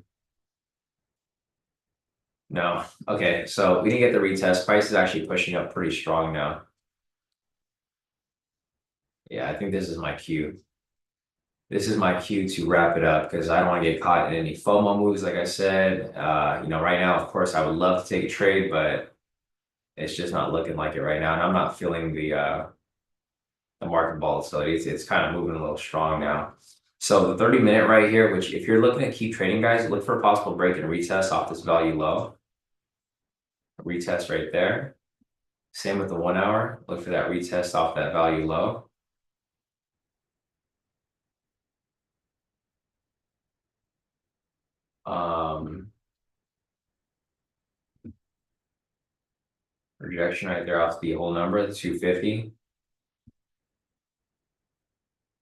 No. Okay, so we didn't get the retest. Price is actually pushing up pretty strong now. Yeah, I think this is my cue. This is my cue to wrap it up because I don't want to get caught in any FOMO moves, like I said. Right now, of course, I would love to take a trade, but it's just not looking like it right now. And I'm not feeling the market volatility. It's kind of moving a little strong now. So the 30-minute right here, which if you're looking to keep trading, guys, look for a possible break and retest off this value low. Retest right there. Same with the 1 hour. Look for that retest off that value low. Rejection right there off the whole number, the 250.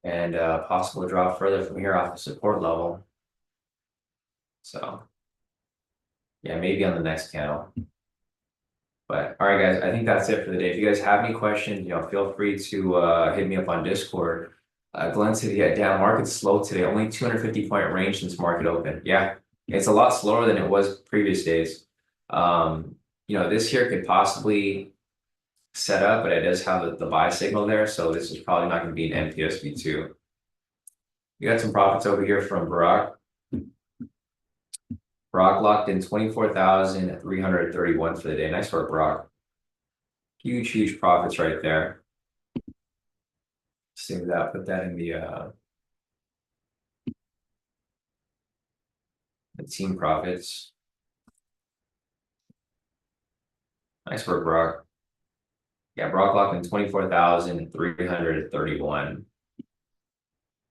And possible drop further from here off the support level. So yeah, maybe on the next candle. But all right, guys, I think that's it for the day. If you guys have any questions, feel free to hit me up on Discord. Glenn said, yeah, damn, market's slow today. Only 250-point range since market open. Yeah, it's a lot slower than it was previous days. This here could possibly set up, but it does have the buy signal there. So this is probably not going to be an NPSV2. We got some profits over here from Barack. Brock locked in 24,331 for the day. Nice work, Brock. Huge profits right there. Save that, put that in the team profits. Nice work, Brock. Yeah, Brock locked in 24,331.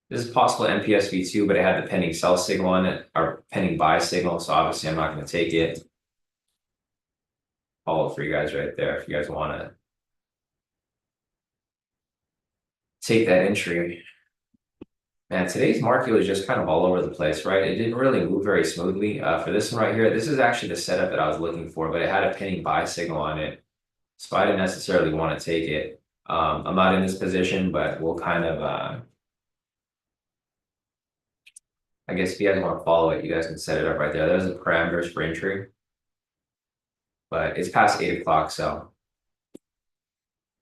This is possible NPSV2, but it had the pending sell signal on it, or pending buy signal. So obviously I'm not going to take it. Follow for you guys right there if you guys want to take that entry. Man, today's market was just kind of all over the place, right? It didn't really move very smoothly. For this one right here, this is actually the setup that I was looking for, but it had a pending buy signal on it. So I didn't necessarily want to take it. I'm not in this position, but we'll kind of, I guess if you guys want to follow it, you guys can set it up right there. There's the parameters for entry. But it's past 8 o'clock, so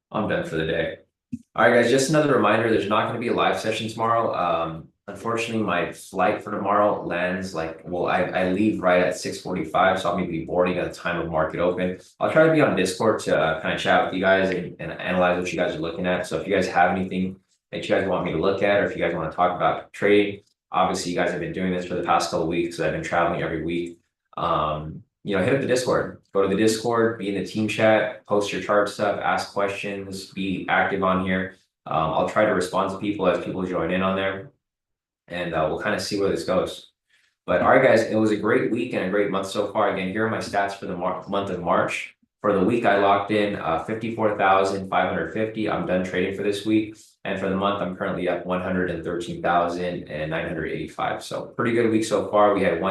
I'm done for the day. All right, guys, just another reminder, there's not going to be a live session tomorrow. Unfortunately, my flight for tomorrow lands I leave right at 6:45, so I'm going to be boarding at the time of market open. I'll try to be on Discord to kind of chat with you guys and analyze what you guys are looking at. So if you guys have anything that you guys want me to look at, or if you guys want to talk about trading, obviously you guys have been doing this for the past couple of weeks, so I've been traveling every week. Hit up the Discord. Go to the Discord, be in the team chat, post your chart stuff, ask questions, be active on here. I'll try to respond to people as people join in on there, and we'll kind of see where this goes. But all right, guys, it was a great week and a great month so far. Again, here are my stats for the month of March. For the week, I locked in 54,550. I'm done trading for this week. And for the month, I'm currently at 113,985. So pretty good week so far. We had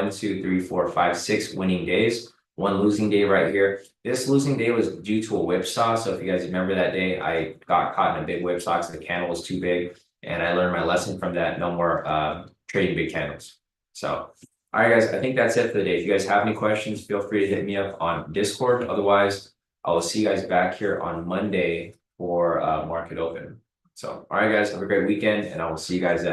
6 winning days, one losing day right here. This losing day was due to a whipsaw. So if you guys remember that day, I got caught in a big whipsaw because the candle was too big. And I learned my lesson from that. No more trading big candles. So, all right, guys, I think that's it for the day. If you guys have any questions, feel free to hit me up on Discord. Otherwise, I will see you guys back here on Monday for market open. So, all right, guys, have a great weekend, and I will see you guys then.